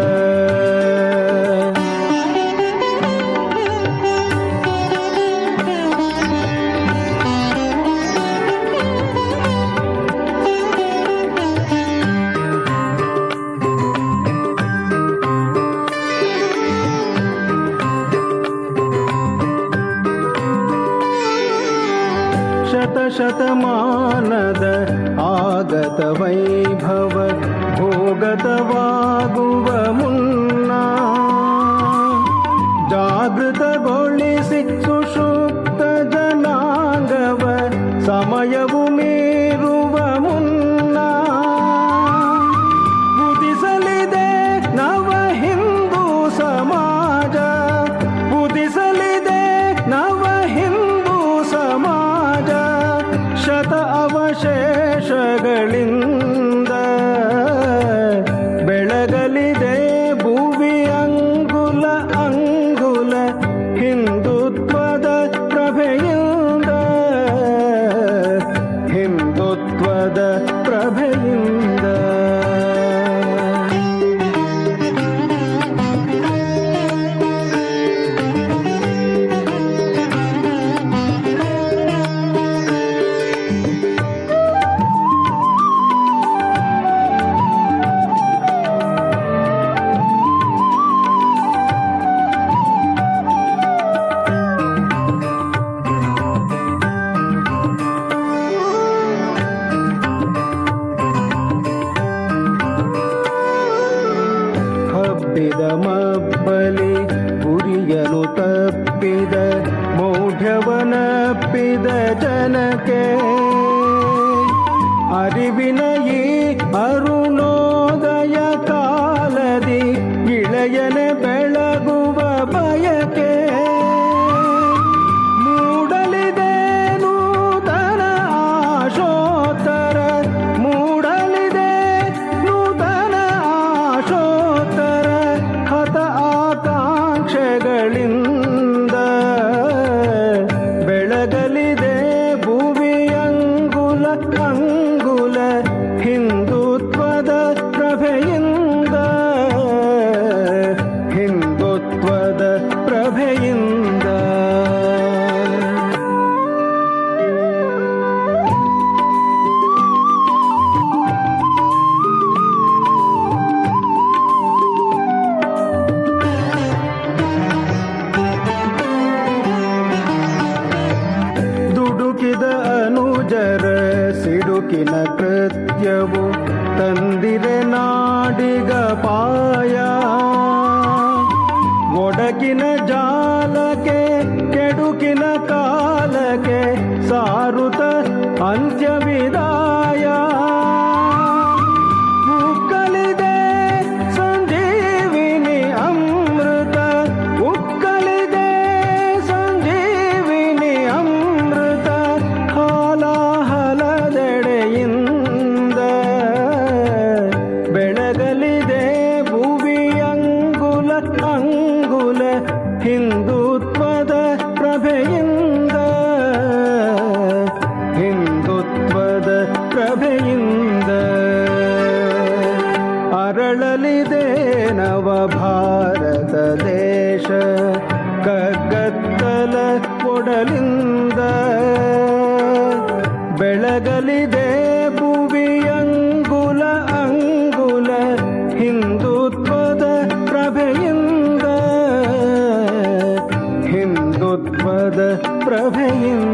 ಶತಶತಮಾನದ ಆಗತ ವೈಭವ ಭೋಗತವಾಗುವ ಮುನ್ನ ಜಾಗೃತಗೊಳಿಸಿ ಸುಷುಪ್ತ ಜನಾಂಗವ ಸಮಯವು ಮೀರುವ ಮುನ್ನ ಉದಿಸಲಿದೆ ನವ ಹಿಂದೂ ಸಮಾಜ ಉದಿಸಲಿದೆ ನವ ಹಿಂದೂ ಸಮಾಜ ಶತ ಅವಶೇಷಗಳಿಂದ ಬೆಳಗಲಿದೆ ಭುವಿ ಅಂಗುಲ ಅಂಗುಲ ಹಿಂದುತ್ವದ ಪ್ರಭೆಯಿಂದ ಹಿಂದುತ್ವದ ಪ್ರಭೆಯಿಂದ ಹಬ್ಬಿದ ಮಬ್ಬಲಿ ಗುರಿಯನು ತಪ್ಪಿದ ಮೌಢ್ಯವನಪ್ಪಿದ ಜನಕ್ಕೆ ಅರಿವಿನ ಈ ಅರುಣೋದಯ ಕಾಲದಿ ಇಳೆಯನೆ ಬೆಳಗುವ ಬಯಕೆ ಮೂಡಲಿದೆ ನೂತನ ಆಶೋತ್ತರ ಮೂಡಲಿದೆ ನೂತನ ಆಶೋತ್ತರ ಹತ ಆಕಾಂಕ್ಷೆಗಳಿಂದ ಬೆಳಗಲಿದೆ ಭುವಿ ಅಂಗುಲ ಅಂಗುಲ ಹಿಂದುತ್ವದ ಪ್ರಭೆಯಿಂದ ಹಿಂದುತ್ವದ ಪ್ರಭೆಯಿಂದ ದುಡುಕಿದ ಅನುಜರ ಸಿಡುಕಿನ ಕೃತ್ಯವು ತಂದಿರೆ ನಾಡಿಗ ಪಾಯ ಒಡಕಿನ ಜಾಲಕ್ಕೆ ಕೆಡುಕಿನ ಕಾಲಕ್ಕೆ ಸಾರುತ ಅಂತ್ಯವಿದ ಬೆಳಗಲಿದೆ ಭುವಿಯಂಗುಲ ಅಂಗುಲ ಹಿಂದುತ್ವದ ಪ್ರಭೆಯಿಂದ, ಹಿಂದುತ್ವದ ಪ್ರಭೆಯಿಂದ.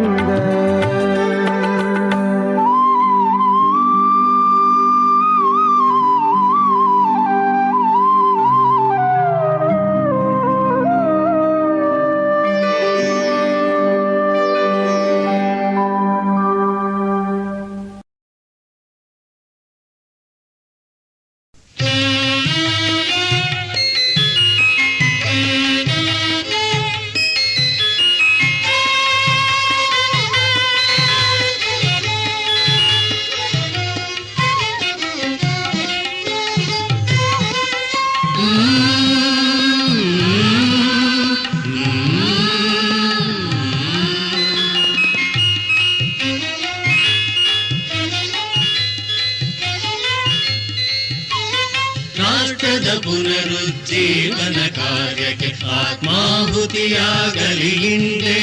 ಪುನರುಜ್ಜೀವನ ಕಾರ್ಯಕ್ಕೆ ಆತ್ಮಾಹುತಿಯಾಗಲಿ ಹಿಂದೆ.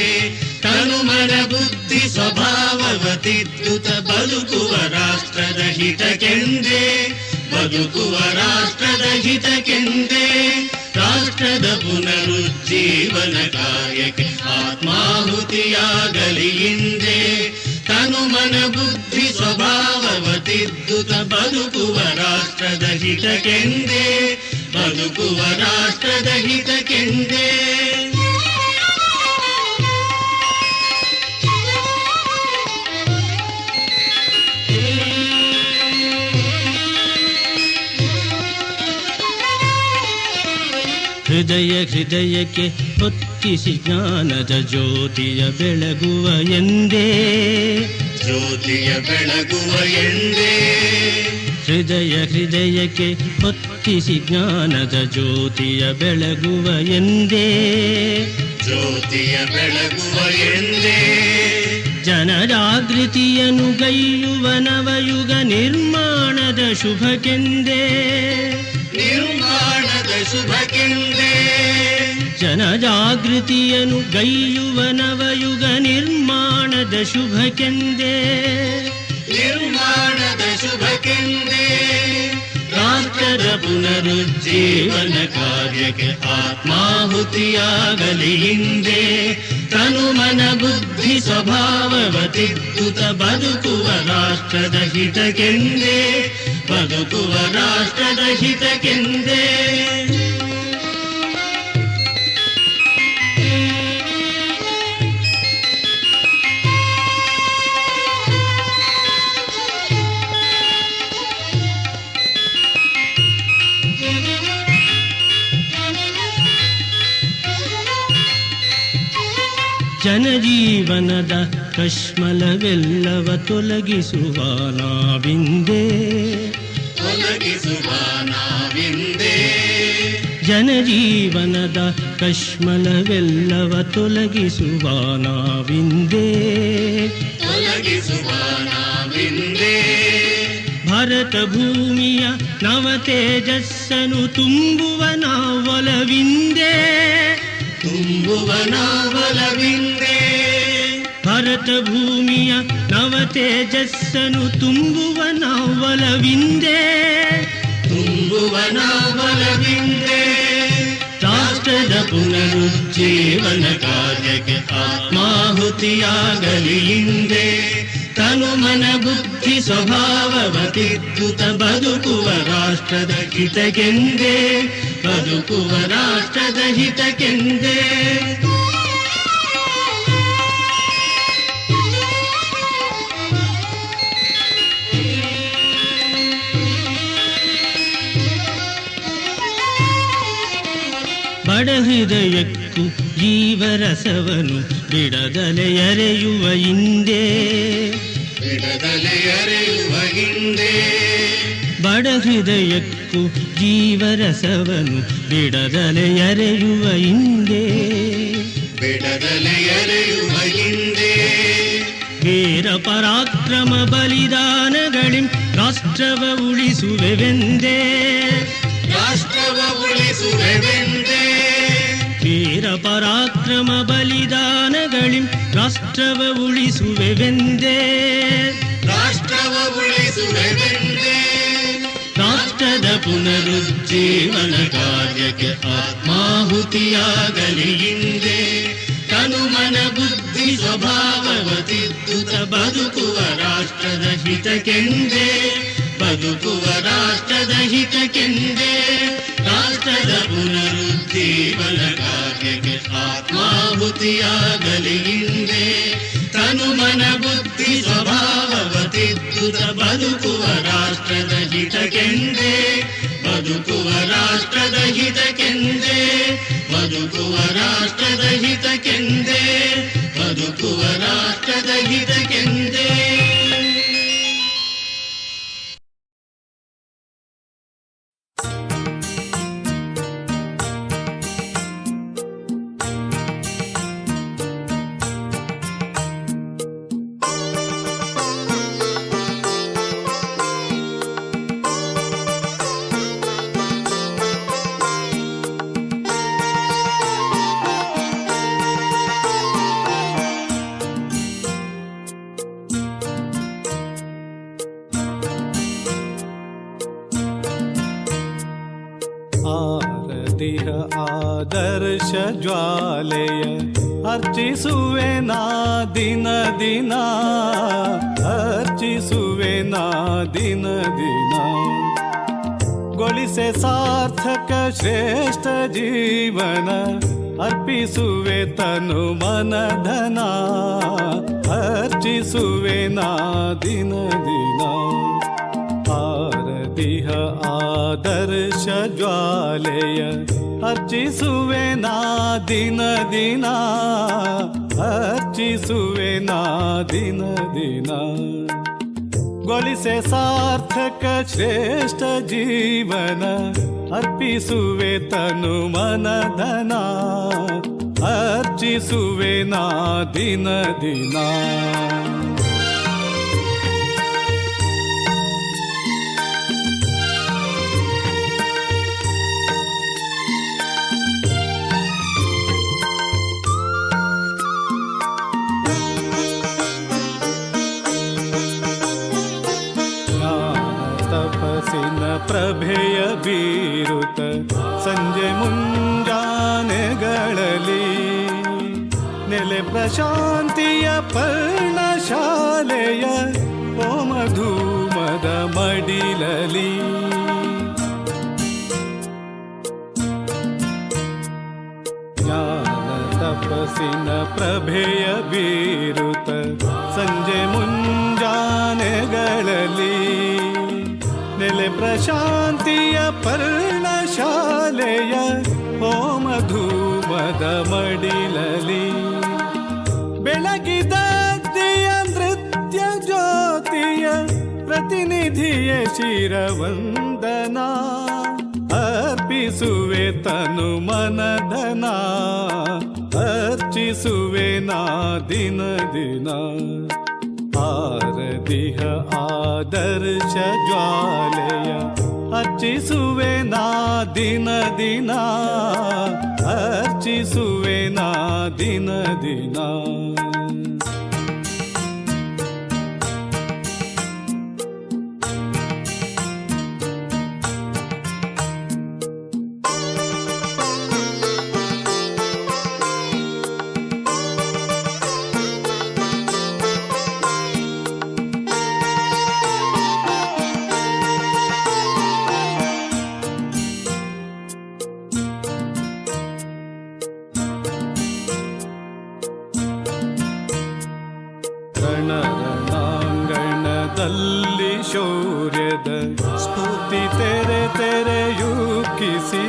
ತನುಮನ ಬುದ್ಧಿ ಸ್ವಭಾವವ ತಿದ್ದುತ ಬದುಕುವ ರಾಷ್ಟ್ರದ ಹಿತಕ್ಕೆಂದೇ, ಬದುಕುವ ರಾಷ್ಟ್ರದ ಹಿತಕ್ಕೆಂದೇ. ರಾಷ್ಟ್ರದ ಪುನರುಜ್ಜೀವನ ಕಾರ್ಯಕ್ಕೆ ಆತ್ಮಾಹುತಿಯಾಗಲಿ ಹಿಂದೆ. ತನುಮನ ಬುದ್ಧಿ ಸ್ವಭಾವವ ತಿದ್ದುತ ಬದುಕುವ ರಾಷ್ಟ್ರದ ಹಿತಕ್ಕೆಂದೇ, ಬದುಕುವ ರಾಷ್ಟ್ರದ ಹಿತಕ್ಕೆಂದೇ. ಹೃದಯ ಹೃದಯಕ್ಕೆ ಹೊತ್ತಿಸಿ ಜ್ಞಾನದ ಜ್ಯೋತಿಯ ಬೆಳಗುವ ಎಂದೇ, ಜ್ಯೋತಿಯ ಬೆಳಗುವ ಎಂದೇ. ಹೃದಯ ಹೃದಯಕ್ಕೆ ಹೊತ್ತಿಸಿ ಜ್ಞಾನದ ಜ್ಯೋತಿಯ ಬೆಳಗುವ ಎಂದೇ, ಜ್ಯೋತಿಯ ಬೆಳಗುವ ಎಂದೇ. ಜನಜಾಗೃತಿಯನ್ನು ಗೈಯುವ ನವಯುಗ ನಿರ್ಮಾಣದ ಶುಭಕ್ಕೆಂದೇ, ನಿರ್ಮಾಣದ ಶುಭಕ್ಕೆಂದೇ. ಜನಜಾಗೃತಿಯನ್ನು ಗೈಯುವ ನವಯುಗ ನಿರ್ಮಾಣದ ಶುಭಕ್ಕೆಂದೇ, ನಿರ್ಮಾಣದ ಶುಭಕ್ಕೆಂದೇ. ರಾಷ್ಟ್ರದ ಪುನರುಜ್ಜೀವನ ಕಾರ್ಯಕ್ಕೆ ಆತ್ಮಾಹುತಿಯಾಗಲಿ ಹಿಂದೆ. ತನುಮನ ಬುದ್ಧಿ ಸ್ವಭಾವವ ತಿದ್ದುತ ಬದುಕುವ ರಾಷ್ಟ್ರದ ಹಿತಕ್ಕೆಂದೇ, ಬದುಕುವ ರಾಷ್ಟ್ರದ ಹಿತಕ್ಕೆಂದೇ. ಜನಜೀವನದ ಕಶ್ಮಲವೆಲ್ಲವ ತೊಲಗಿಸುವ ನಾವಿಂದೇ, ತೊಲಗಿಸುವ ನಾವಿಂದೇ. ಜನಜೀವನದ ಕಶ್ಮಲವೆಲ್ಲವ ತೊಲಗಿಸುವ ನಾವಿಂದೇ, ತೊಲಗಿಸುವ ನಾವಿಂದೇ. ಭಾರತ ಭೂಮಿಯ ನವ ತೇಜಸ್ಸನ್ನು ತುಂಬುವ ನಾವೊಲವಿಂದೇ, ತುಂಬುವ ನಾವೊಲವಿಂದೇ. ಭಾರತ ಭೂಮಿಯ ನವ ತೇಜಸ್ಸನ್ನು ತುಂಬುವ ನಾವೊಲವಿಂದೇ, ತುಂಬುವ ನಾವೊಲವಿಂದೇ. ರಾಷ್ಟ್ರದ ಪುನರುಜ್ಜೀವನ ಕಾರ್ಯಕ್ಕೆ ಆತ್ಮಾಹುತಿಯಾಗಲಿ ಹಿಂದೆ. ತನುಮನ ಬುದ್ಧಿ ಸ್ವಭಾವವ ತಿದ್ದುತ ಬದುಕುವ ರಾಷ್ಟ್ರದ ಹಿತಕ್ಕೆಂದೇ, ಬದುಕುವ ರಾಷ್ಟ್ರದ ಹಿತಕ್ಕೆಂದೇ. ಬಡ ಹೃದಯಕ್ಕೂ ಜೀವರಸವನು ಬಿಡದಲೆ ಎರೆಯುವ ಹಿಂದೆ, ಬಿಡದಲೆ ಎರೆಯುವ ಹಿಂದೆ. ಬಡ ಹೃದಯಕ್ಕೂ ಜೀವರಸವನು ಬಿಡದಲೆ ಎರೆಯುವ ಹಿಂದೆ, ಬಿಡದಲೆ ಎರೆಯುವ ಹಿಂದೆ. ವೀರ ಪರಾಕ್ರಮ ಬಲಿದಾನಗಳಿಂ ರಾಷ್ಟ್ರವ ಉಳಿಸುವೆವೆಂದೇ, ರಾಷ್ಟ್ರವ ಉಳಿಸುವೆವೆಂದೇ. ವೀರ ಪರಾಕ್ರಮ ಬಲಿದಾನಗಳಿಂ ರಾಷ್ಟ್ರವ ಉಳಿಸುವೆವೆಂದೇ, ನಡೆಸುವೆವೆಂದೇ ರಾಷ್ಟ್ರದ ಪುನರುಜ್ಜೀವನ ಕಾರ್ಯಕ್ಕೆ ಆತ್ಮಾಹುತಿಯಾಗಲಿ ಹಿಂದೆ ತನುಮನ ಬುದ್ಧಿ ಸ್ವಭಾವವ ತಿದ್ದುತ ಬದುಕುವ ರಾಷ್ಟ್ರದ ಹಿತಕ್ಕೆಂದೇ ಬದುಕುವ ರಾಷ್ಟ್ರದ ಹಿತಕ್ಕೆಂದೇ ರಾಷ್ಟ್ರದ ಪುನರುಜ್ಜೀವನ ಕಾರ್ಯಕ್ಕೆ ಆತ್ಮಾಹುತಿಯಾಗಲಿ ಹಿಂದೆ ತನುಮನ ಬುದ್ಧಿ ಸ್ವಭಾವವ ತಿದ್ದುತ ಬದುಕುವ ರಾಷ್ಟ್ರದ ಹಿತಕ್ಕೆಂದೇ ಬದುಕುವ ರಾಷ್ಟ್ರದ ಹಿತಕ್ಕೆಂದೇ ಬದುಕುವ ರಾಷ್ಟ್ರದ ಹಿತಕ್ಕೆಂದೇ ಬದುಕುವ ರಾಷ್ಟ್ರದ ಹಿತಕ್ಕೆಂದೇ ಆರತಿಹ ಆದರ್ಶ ಜ್ವಾಲೆಯ ಅರ್ಚಿಸುವೆ ನಾ ದಿನ ದಿನ ಅರ್ಚಿಸುವೆ ನಾ ದಿನ ದಿನ ಗೊಳಿಸೆ ಸಾರ್ಥಕ ಶ್ರೇಷ್ಠ ಜೀವನ ಅರ್ಪಿಸುವೆ ತನು ಮನಧನ ಅರ್ಚಿಸುವೆ ನಾ ದಿನ ದಿನ ಆರತಿಹ ಆದರ್ಶ ಜ್ವಾಲೆಯ ಅರ್ಚಿಸುವೆ ನಾ ದಿನ ದಿನ ಅರ್ಚಿಸುವೆ ನಾ ದಿನ ದಿನ ಗೊಳಿಸೆ ಸಾರ್ಥಕ ಶ್ರೇಷ್ಠ ಜೀವನ ಅರ್ಪಿಸುವೆ ತನು ಮನಧನ ಅರ್ಚಿಸುವೆ ನಾ ದಿನ ದಿನ ತಪಸ್ಸಿನ ಪ್ರಭೆಯ ಬೀರುತ ಸಂಜೆ ಮುಂಜಾನೆಗಳಲ್ಲಿ ನೆಲೆ ಪ್ರಶಾಂತಿಯ ಪರ್ಣಶಾಲೆಯ ಹೋಮ ಧೂಮದ ಮಡಿಲಲಿ ಜ್ಞಾನ ತಪಸ್ಸಿನ ಪ್ರಭೆಯ ಬೀರುತ ಸಂಜೆ ಮುಂಜಾನೆಗಳಲ್ಲಿ ನೆಲೆ ಪ್ರಶಾಂತಿಯ ಪರ್ಣಶಾಲೆಯ ಹೋಮ ಧೂಮದ ಮಡಿಲಲಿ ಬೆಳಗಿದದ್ದೆಯ ನೃತ್ಯ ಜ್ಯೋತಿಯ ಪ್ರತಿನಿಧಿಯ ಶಿರವಂದನ ಅರ್ಪಿಸುವೆ ತನು ಮನಧನ ಅರ್ಚಿಸುವೆ ನಾ ದಿನ ದಿನ ಆರತಿಹ ಆದರ್ಶ ಜ್ವಾಲೆಯ ಅರ್ಚಿಸುವೆ ನಾ ದಿನ ದಿನ ಅರ್ಚಿಸುವೆ ನಾ ದಿನ ದಿನ ರಣಾಂಗಣದಲ್ಲಿ ಶೌರ್ಯದ ಸ್ಫೂರ್ತಿ ತೆರೆ ತೆರೆಯುಕ್ಕಿಸಿ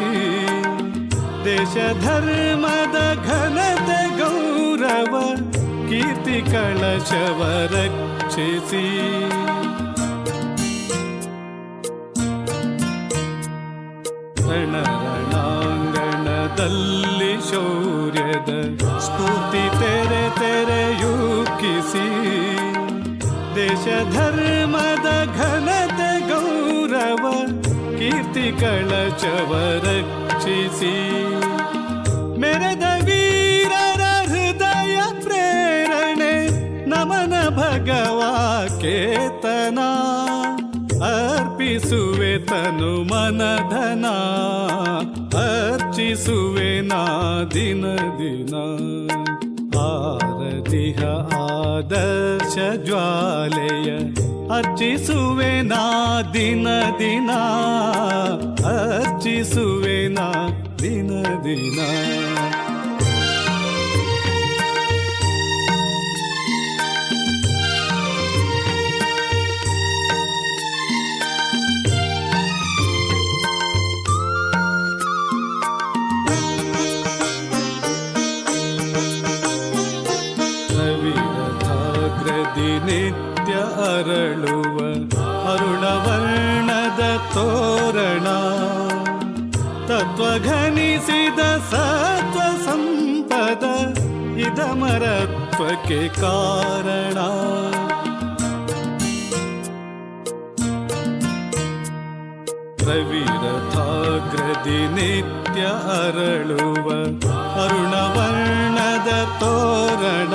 ದೇಶ ಧರ್ಮದ ಘನತೆ ಗೌರವ ಕೀರ್ತಿ ಕಳಶವ ರಕ್ಷಿಸಿ ರಣಾಂಗಣದಲ್ಲಿ ಶೌರ್ಯದ ಸ್ಫೂರ್ತಿ ತೆರೆ ತೆರೆಯುಕ್ಕಿಸಿ ದೇಶ ಧರ್ಮದ ಘನತೆ ಗೌರವ ಕೀರ್ತಿ ಕಳಚವ ರಕ್ಷಿಸಿ ಮೆರೆದ ವೀರರ ಹೃದಯ ಪ್ರೇರಣೆ ನಮನ ಭಗವಾ ಕೇತನ ಅರ್ಪಿಸುವೆ ತನು ಮನಧನ ಅರ್ಚಿಸುವೆ ನಾ ದಿನ ದಿನ ಆರತಿಹ ಆದರ್ಶ ಜ್ವಾಲೆಯ ಅರ್ಚಿಸುವೆ ನಾ ದಿನ ದಿನ ಅರ್ಚಿಸುವೆ ನಾ ದಿನ ದಿನ ನಿತ್ಯ ಅರಳುವ ಅರುಣವರ್ಣದ ತೋರಣ ತತ್ವಘನಿಸಿದ ಸತ್ವ ಸಂಪದ ಇದಮರತ್ವಕ್ಕೆ ಕಾರಣ ರವಿರಥಾಗ್ರದಿ ನಿತ್ಯ ಅರಳುವ ಅರುಣವರ್ಣದ ತೋರಣ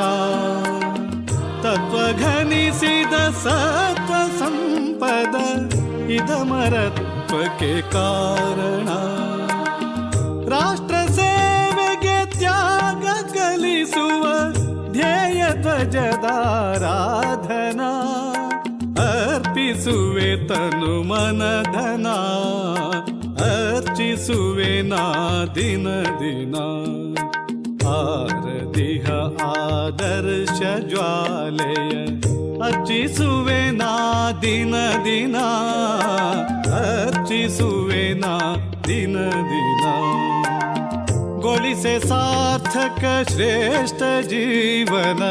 ತತ್ವಘನಿಸಿದ ಸತ್ವ ಸಂಪದ ಇದಮರತ್ವಕ್ಕೆ ಕಾರಣ ರಾಷ್ಟ್ರ ಸೇವೆಗೆ ತ್ಯಾಗ ಕಲಿಸುವ ಧ್ಯೇಯ ಧ್ವಜದಾರಾಧನಾ ಅರ್ಪಿಸುವೆ ತನು ಮನಧನ ಅರ್ಚಿಸುವೆ ನಾ ದಿನ ದಿನ ಆರತಿಹ ಆದರ್ಶ ಜ್ವಾಲೆಯ ಅರ್ಚಿಸುವೆ ನಾ ದಿನ ದಿನ ಅರ್ಚಿಸುವೆ ನಾ ದಿನ ದಿನ ಗೊಳಿಸೆ ಸಾರ್ಥಕ ಶ್ರೇಷ್ಠ ಜೀವನ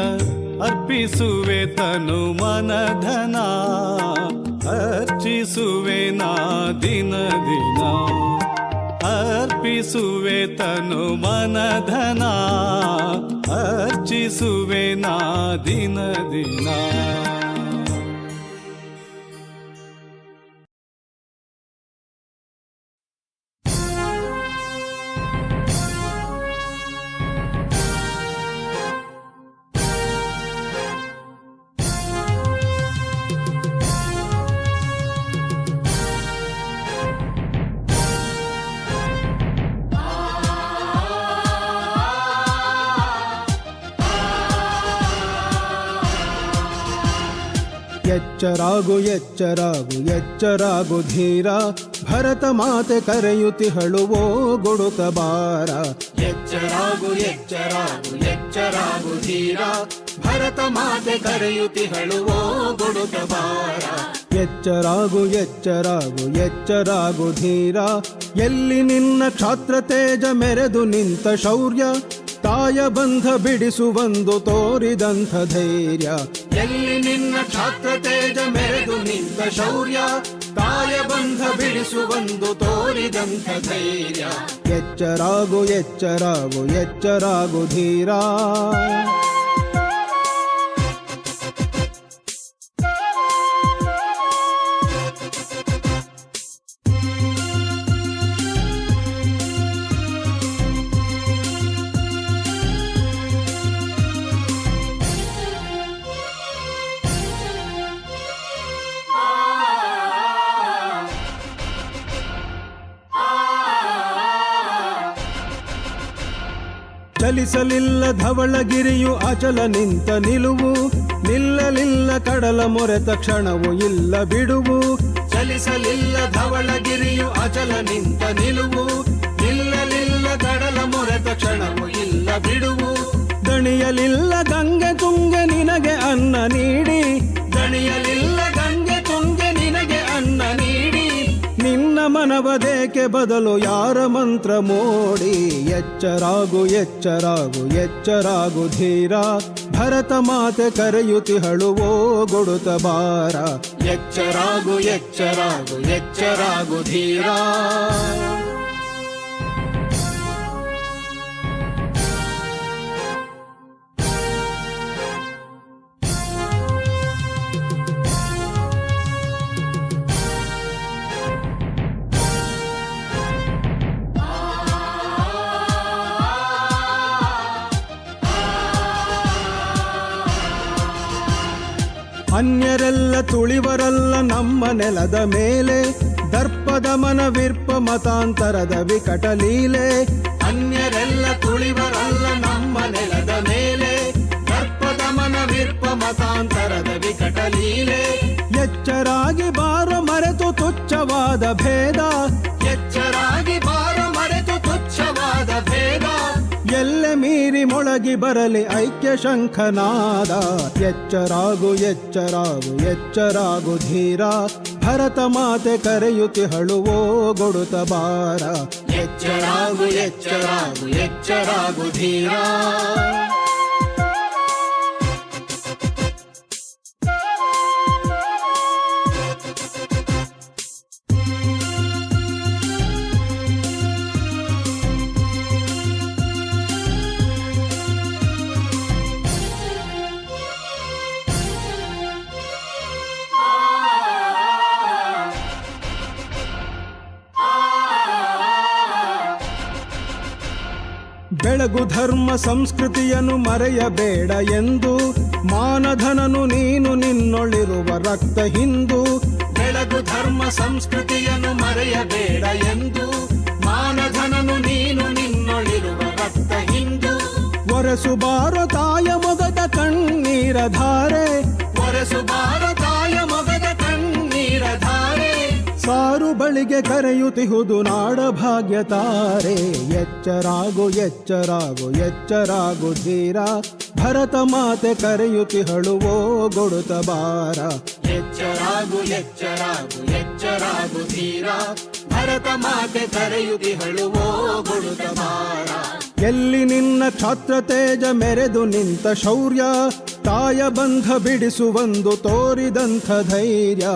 ಅರ್ಪಿಸುವೆ ತನು ಮನಧನ ಅರ್ಚಿಸುವೆ ನಾ ದಿನ ದಿನ ಅರ್ಪಿಸುವೆ ತನು ಮನಧನ ಅರ್ಚಿಸುವೆ ನಾ ದಿನ ದಿನ ಎಚ್ಚರಾಗು ಎಚ್ಚರಾಗು ಎಚ್ಚರಾಗು ಧೀರ ಭರತ ಮಾತೆ ಕರೆಯುತ್ತಿಹಳು ಓ ಗುಡುಕ ಬಾರ ಎಚ್ಚರಾಗು ಎಚ್ಚರಾಗು ಎಚ್ಚರಾಗು ಧೀರ ಭರತ ಮಾತೆ ಕರೆಯುತ್ತಿಹಳು ಓ ಗುಡುಕ ಬಾರ ಎಚ್ಚರಾಗು ಎಚ್ಚರಾಗು ಎಚ್ಚರಾಗು ಧೀರ ಎಲ್ಲಿ ನಿನ್ನ ಕ್ಷಾತ್ರ ತೇಜ ಮೆರೆದು ನಿಂತ ಶೌರ್ಯ ತಾಯ ಬಂಧ ಬಿಡಿಸುವಂದು ತೋರಿದಂಥ ಧೈರ್ಯ ಎಲ್ಲಿ ನಿನ್ನ ಕ್ಷಾತ್ರ ತೇಜ ಮೆರೆದು ನಿಂತ ಶೌರ್ಯ ತಾಯ ಬಂಧ ಬಿಡಿಸುವಂದು ತೋರಿದಂಥ ಧೈರ್ಯ ಎಚ್ಚರಾಗು ಎಚ್ಚರಾಗು ಎಚ್ಚರಾಗು ಧೀರ ಚಲಿಸಲಿಲ್ಲ ಧವಳಗಿರಿಯು ಅಚಲ ನಿಂತ ನಿಲುವು ನಿಲ್ಲಲಿಲ್ಲ ಕಡಲ ಮೊರೆತ ಕ್ಷಣವು ಇಲ್ಲ ಬಿಡುವು ಚಲಿಸಲಿಲ್ಲ ಧವಳಗಿರಿಯು ಅಚಲ ನಿಂತ ನಿಲುವು ನಿಲ್ಲಲಿಲ್ಲ ಕಡಲ ಮೊರೆತ ಕ್ಷಣವು ಇಲ್ಲ ಬಿಡುವು ದಣಿಯಲಿಲ್ಲ ಗಂಗೆ ತುಂಗೆ ನಿನಗೆ ಅನ್ನ ನೀಡಿ ದಣಿಯಲಿಲ್ಲ ಗಂಗೆ ತುಂಗೆ ನಿನಗೆ ಅನ್ನ ನೀಡಿ ನಿನ್ನ ಮನವದೇಕೆ ಬದಲು ಯಾರ ಮಂತ್ರ ಮೋಡಿ ಎಚ್ಚರಾಗು ಎಚ್ಚರಾಗು ಎಚ್ಚರಾಗು ಧೀರ ಭರತ ಮಾತೆ ಕರೆಯುತ್ತಿಹಳು ಓ ಗುಡುತ ಬಾರ ಎಚ್ಚರಾಗು ಎಚ್ಚರಾಗು ಎಚ್ಚರಾಗು ಧೀರ ಅನ್ಯರೆಲ್ಲ ತುಳಿವರಲ್ಲ ನಮ್ಮ ನೆಲದ ಮೇಲೆ, ದರ್ಪದ ಮನವಿರ್ಪ ಮತಾಂತರದ ವಿಕಟ ಲೀಲೆ. ಅನ್ಯರೆಲ್ಲ ತುಳಿವರಲ್ಲ ನಮ್ಮ ನೆಲದ ಮೇಲೆ, ದರ್ಪದ ಮನವಿರ್ಪ ಮತಾಂತರದ ವಿಕಟ ಲೀಲೆ. ಎಚ್ಚರಾಗಿ ಬಾರ ಮರೆತು ತುಚ್ಛವಾದ ಭೇದ, ಎಚ್ಚರಾಗಿ ಬಾರ ಮರೆತು ತುಚ್ಛವಾದ ಭೇದ. ಎಲ್ಲೆ ಮೀರಿ ಮೊಳಗಿ ಬರಲಿ ಐಕ್ಯ ಶಂಖನಾದ. ಎಚ್ಚರಾಗು ಎಚ್ಚರಾಗು ಎಚ್ಚರಾಗು ಧೀರ, ಭರತ ಮಾತೆ ಕರೆಯುತ್ತಿಹಳುವೋ ಗೊಡುತ್ತ ಬಾರ. ಎಚ್ಚರಾಗು ಎಚ್ಚರಾಗು ಎಚ್ಚರಾಗು ಧೀರ. ಬೆಳಗು ಧರ್ಮ ಸಂಸ್ಕೃತಿಯನ್ನು ಮರೆಯಬೇಡ ಎಂದು, ಮಾನಧನನು ನೀನು ನಿನ್ನೊಳಿರುವ ರಕ್ತ ಹಿಂದು. ಬೆಳಗು ಧರ್ಮ ಸಂಸ್ಕೃತಿಯನ್ನು ಮರೆಯಬೇಡ ಎಂದು, ಮಾನಧನನು ನೀನು ನಿನ್ನೊಳಿರುವ ರಕ್ತ ಹಿಂದು. ಒರೆಸು ಬಾರೋ ತಾಯ ಮೊಗದ ಕಣ್ಣೀರ ಧಾರೆ, ಒರೆಸು ಬಾರೋ ತಾಯ ಮೊಗದ ಕಣ್ಣೀರ ಧಾರೆ. ಸಾರು ಬಳಿಗೆ ಕರೆಯುತ್ತಿಹುದು ನಾಡ ಭಾಗ್ಯ ತಾರೆ. ಎಚ್ಚರಾಗು ಎಚ್ಚರಾಗು ಎಚ್ಚರಾಗು ಧೀರ, ಭರತ ಮಾತೆ ಕರೆಯುತ್ತಿಹಳುವೋ ಗೊಡುತ್ತ ಬಾರ. ಎಚ್ಚರಾಗು ಎಚ್ಚರಾಗು ಎಚ್ಚರಾಗು ಧೀರ, ಭರತ ಮಾತೆ ಕರೆಯುತ್ತಿಹಳುವೋ ಗೊಡುತ್ತ ಬಾರ. ಎಲ್ಲಿ ನಿನ್ನ ಛಾತ್ರ ತೇಜ ಮೆರೆದು ನಿಂತ ಶೌರ್ಯ, ತಾಯ ಬಂಧ ಬಿಡಿಸುವಂದು ತೋರಿದಂಥ ಧೈರ್ಯ.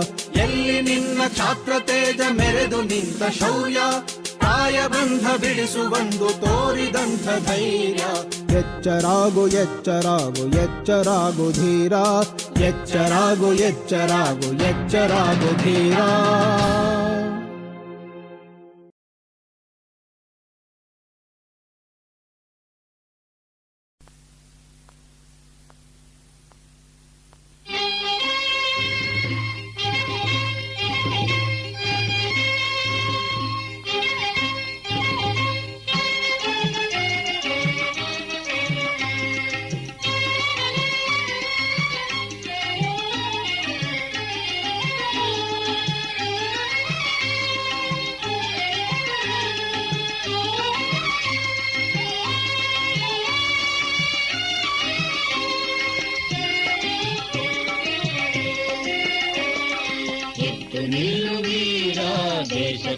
ಎಲ್ಲಿ ನಿನ್ನ ಛಾತ್ರ ತೇಜ ಮೆರೆದು ನಿಂತ ಶೌರ್ಯ, ತಾಯ ಬಂಧ ಬಿಡಿಸುವಂದು ತೋರಿದಂಥ ಧೈರ್ಯ. ಎಚ್ಚರಾಗು ಎಚ್ಚರಾಗು ಎಚ್ಚರಾಗು ಧೀರ, ಎಚ್ಚರಾಗು ಎಚ್ಚರಾಗು ಎಚ್ಚರಾಗು ಧೀರ.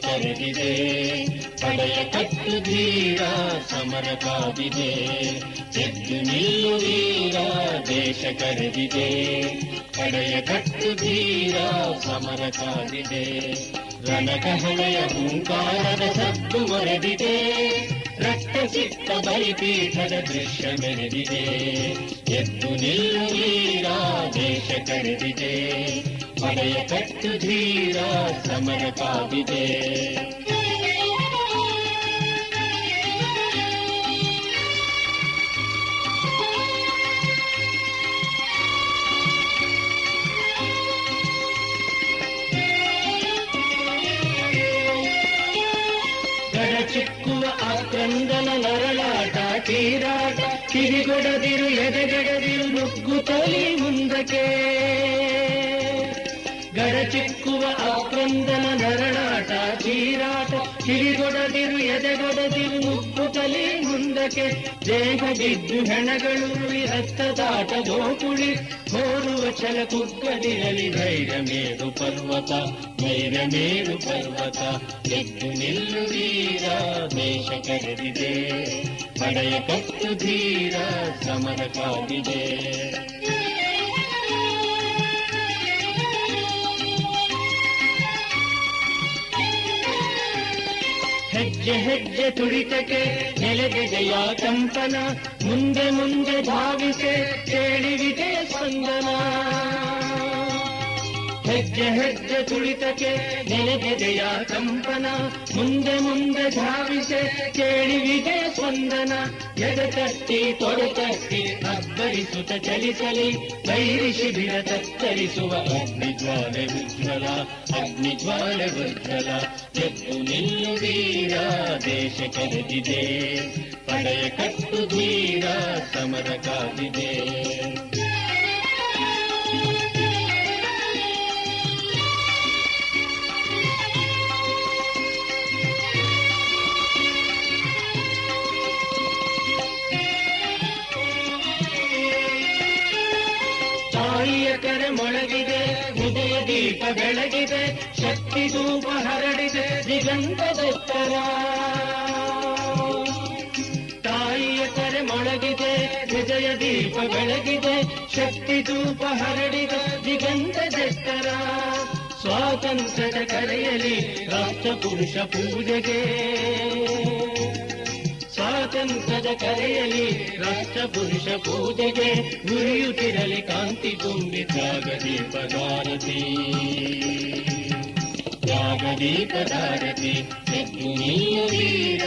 ಕರೆದಿದೆ, ಪಡೆಯ ಕಟ್ಟು ಧೀರ ಸಮರ ಕಾದಿದೆ. ಎದ್ದು ನಿಲ್ಲು ವೀರ ದೇಶ ಕರೆದಿದೆ, ಪಡೆಯ ಕಟ್ಟು ಧೀರ ಸಮರ ಕಾದಿದೆ. ರಣಕಹಳೆಯ ಹೂಂಕಾರದ ಸದ್ದು ಮೊರೆದಿದೆ, ರಕ್ತ ಚಿತ್ತ ಬಲಿಪೀಠದ ದೃಶ್ಯ ಮೆರೆದಿದೆ. ಎದ್ದು ನಿಲ್ಲು ವೀರ ದೇಶ ಕರೆದಿದೆ, ಪಡೆಯ ಕಟ್ಟು ಧೀರ ಸಮರ ಕಾದಿದೆ. ಗಡಚಿಕ್ಕುವ ಆಕ್ರಂದನ ನರಳಾಟ ತೀರಾಟ, ಕಿವಿಗೊಡದಿರು ಎದೆಗಡದಿರು ನುಗ್ಗುತ್ತಲೇ ಮುಂದಕ್ಕೆ. ಗಡಚಿಕ್ಕುವ ಆಕ್ರಂದನ ನರಳಾಟ ಚೀರಾಟ, ಕಿವಿಗೊಡದಿರು ಎದೆಗೊಡದಿರು ನುಗ್ಗುತ್ತಲೇ ಮುಂದಕ್ಕೆ. ದೇಹದಿದ್ದು ಹೆಣಗಳು ರಕ್ತದಾಟ ಗೋಕುಳಿ, ಹೋರುವ ಛಲ ಕುಗ್ಗದಿರಲಿ ಧೈರ್ಯ ಮೇರು ಪರ್ವತ, ಧೈರ್ಯ ಮೇರು ಪರ್ವತ. ಎದ್ದು ನಿಲ್ಲು ವೀರ ದೇಶ ಕರೆದಿದೆ, ಪಡೆಯ ಕಟ್ಟು ಧೀರ ಸಮರ ಕಾದಿದೆ. ಹೆಜ್ಜೆ ಹೆಜ್ಜೆ ತುಡಿತಕ್ಕೆ ನೆಲೆಗೆದೆಯ ಕಂಪನ, ಮುಂದೆ ಮುಂದೆ ಧಾವಿಸೆ ಕೇಳಿ ವಿಜಯ ಸ್ಪಂದನ. ಹೆಜ್ಜೆ ಹೆಜ್ಜೆ ತುಳಿತಕ್ಕೆ ನೆನೆಗೆದೆಯ ಕಂಪನ, ಮುಂದೆ ಮುಂದೆ ಧಾವಿಸೆ ಕೇಳಿ ವಿಜಯ ಸ್ಪಂದನ. ಎದೆ ತಟ್ಟಿ ತೊಡೆ ತಟ್ಟಿ ಅಬ್ಬರಿಸುತ್ತ ಚಲಿಸಲಿ, ವೈರಿ ಶಿಬಿರ ತತ್ತರಿಸುವ ಅಗ್ನಿಜ್ವಾಲೆ ಉಜ್ವಲ, ಅಗ್ನಿಜ್ವಾಲೆ ಉಜ್ವಲ. ಎದ್ದು ನಿಲ್ಲು ವೀರ, ದೇಶ ಕೆರೆದಿದೆ, ಪಡೆಯ ಕಟ್ಟು ಧೀರ, ಸಮರ ಕಾದಿದೆ. ತಾಯಿಯ ಕರೆ ಮೊಳಗಿದೆ, ಹೃದಯ ದೀಪ ಬೆಳಗಿದೆ, ಶಕ್ತಿ ಧೂಪ ಹರಡಿದೆ ದಿಗಂತದೆತ್ತರ. ತಾಯಿಯ ಕರೆ ಮೊಳಗಿದೆ, ಹೃದಯ ದೀಪ ಬೆಳಗಿದೆ, ಶಕ್ತಿ ಧೂಪ ಹರಡಿದೆ ದಿಗಂತದೆತ್ತರ. ಸ್ವಾತಂತ್ರ್ಯದ ಕರೆಯಲಿ ರಾಷ್ಟ್ರ ಪುರುಷ ಪೂಜೆಗೆ, ಸ್ವಾತಂತ್ರ್ಯದ ಕರೆಯಲಿ ರಾಷ್ಟ್ರ ಪುರುಷ ಪೂಜೆಗೆ. ಉರಿಯುತ್ತಿರಲಿ ಕಾಂತಿ ತುಂಬಿ ತ್ಯಾಗದೀಪದಾರತಿ, ತ್ಯಾಗದೀಪದಾರತಿ. ಎದ್ದು ನಿಲ್ಲು ವೀರ,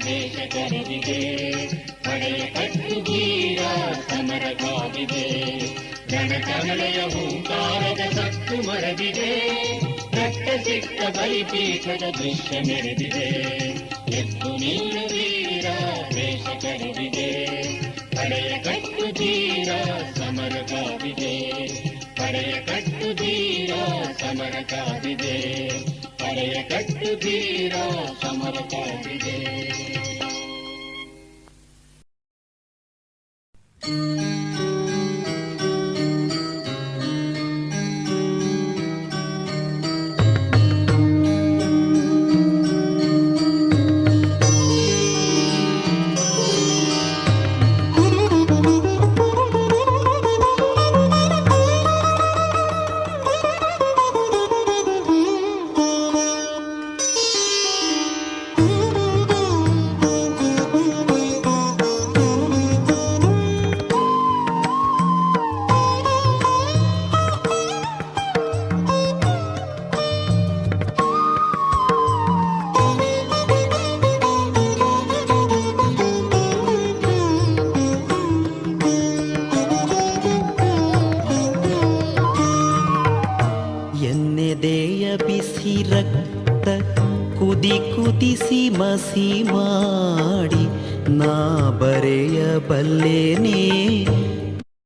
ದೇಶ ಕರೆದಿದೆ, ಪಡೆಯ ಕಟ್ಟು ಧೀರ, ಸಮರ ಕಾದಿದೆ. ರಣಕಮಲೆಯ ಹೂಂಕಾರದ ಸತ್ತು ಮರದಿದೆ, ರಕ್ತ ಸಿಕ್ತ ಬಲಿಪೀಠದ ದೃಶ್ಯ ಮೆರೆದಿದೆ. ಎದ್ದು ನಿಲ್ಲು ವೀರ, ದೇಶ ಕರೆದಿದೆ, ಪಡೆಯ ಕಟ್ಟು ಧೀರ, ಸಮರ ಕಾದಿದೆ. ಪಡೆಯ ಕಟ್ಟು ಧೀರ, ಸಮರ ಕಾದಿದೆ. ಪಡೆಯ ಕಟ್ಟು ಧೀರ, ಸಮರ ಕಾದಿದೆ. ಕುದಿಸಿ ಮಸಿ ಮಾಡಿ ನಾ ಬರೆಯಬಲ್ಲೇನೆ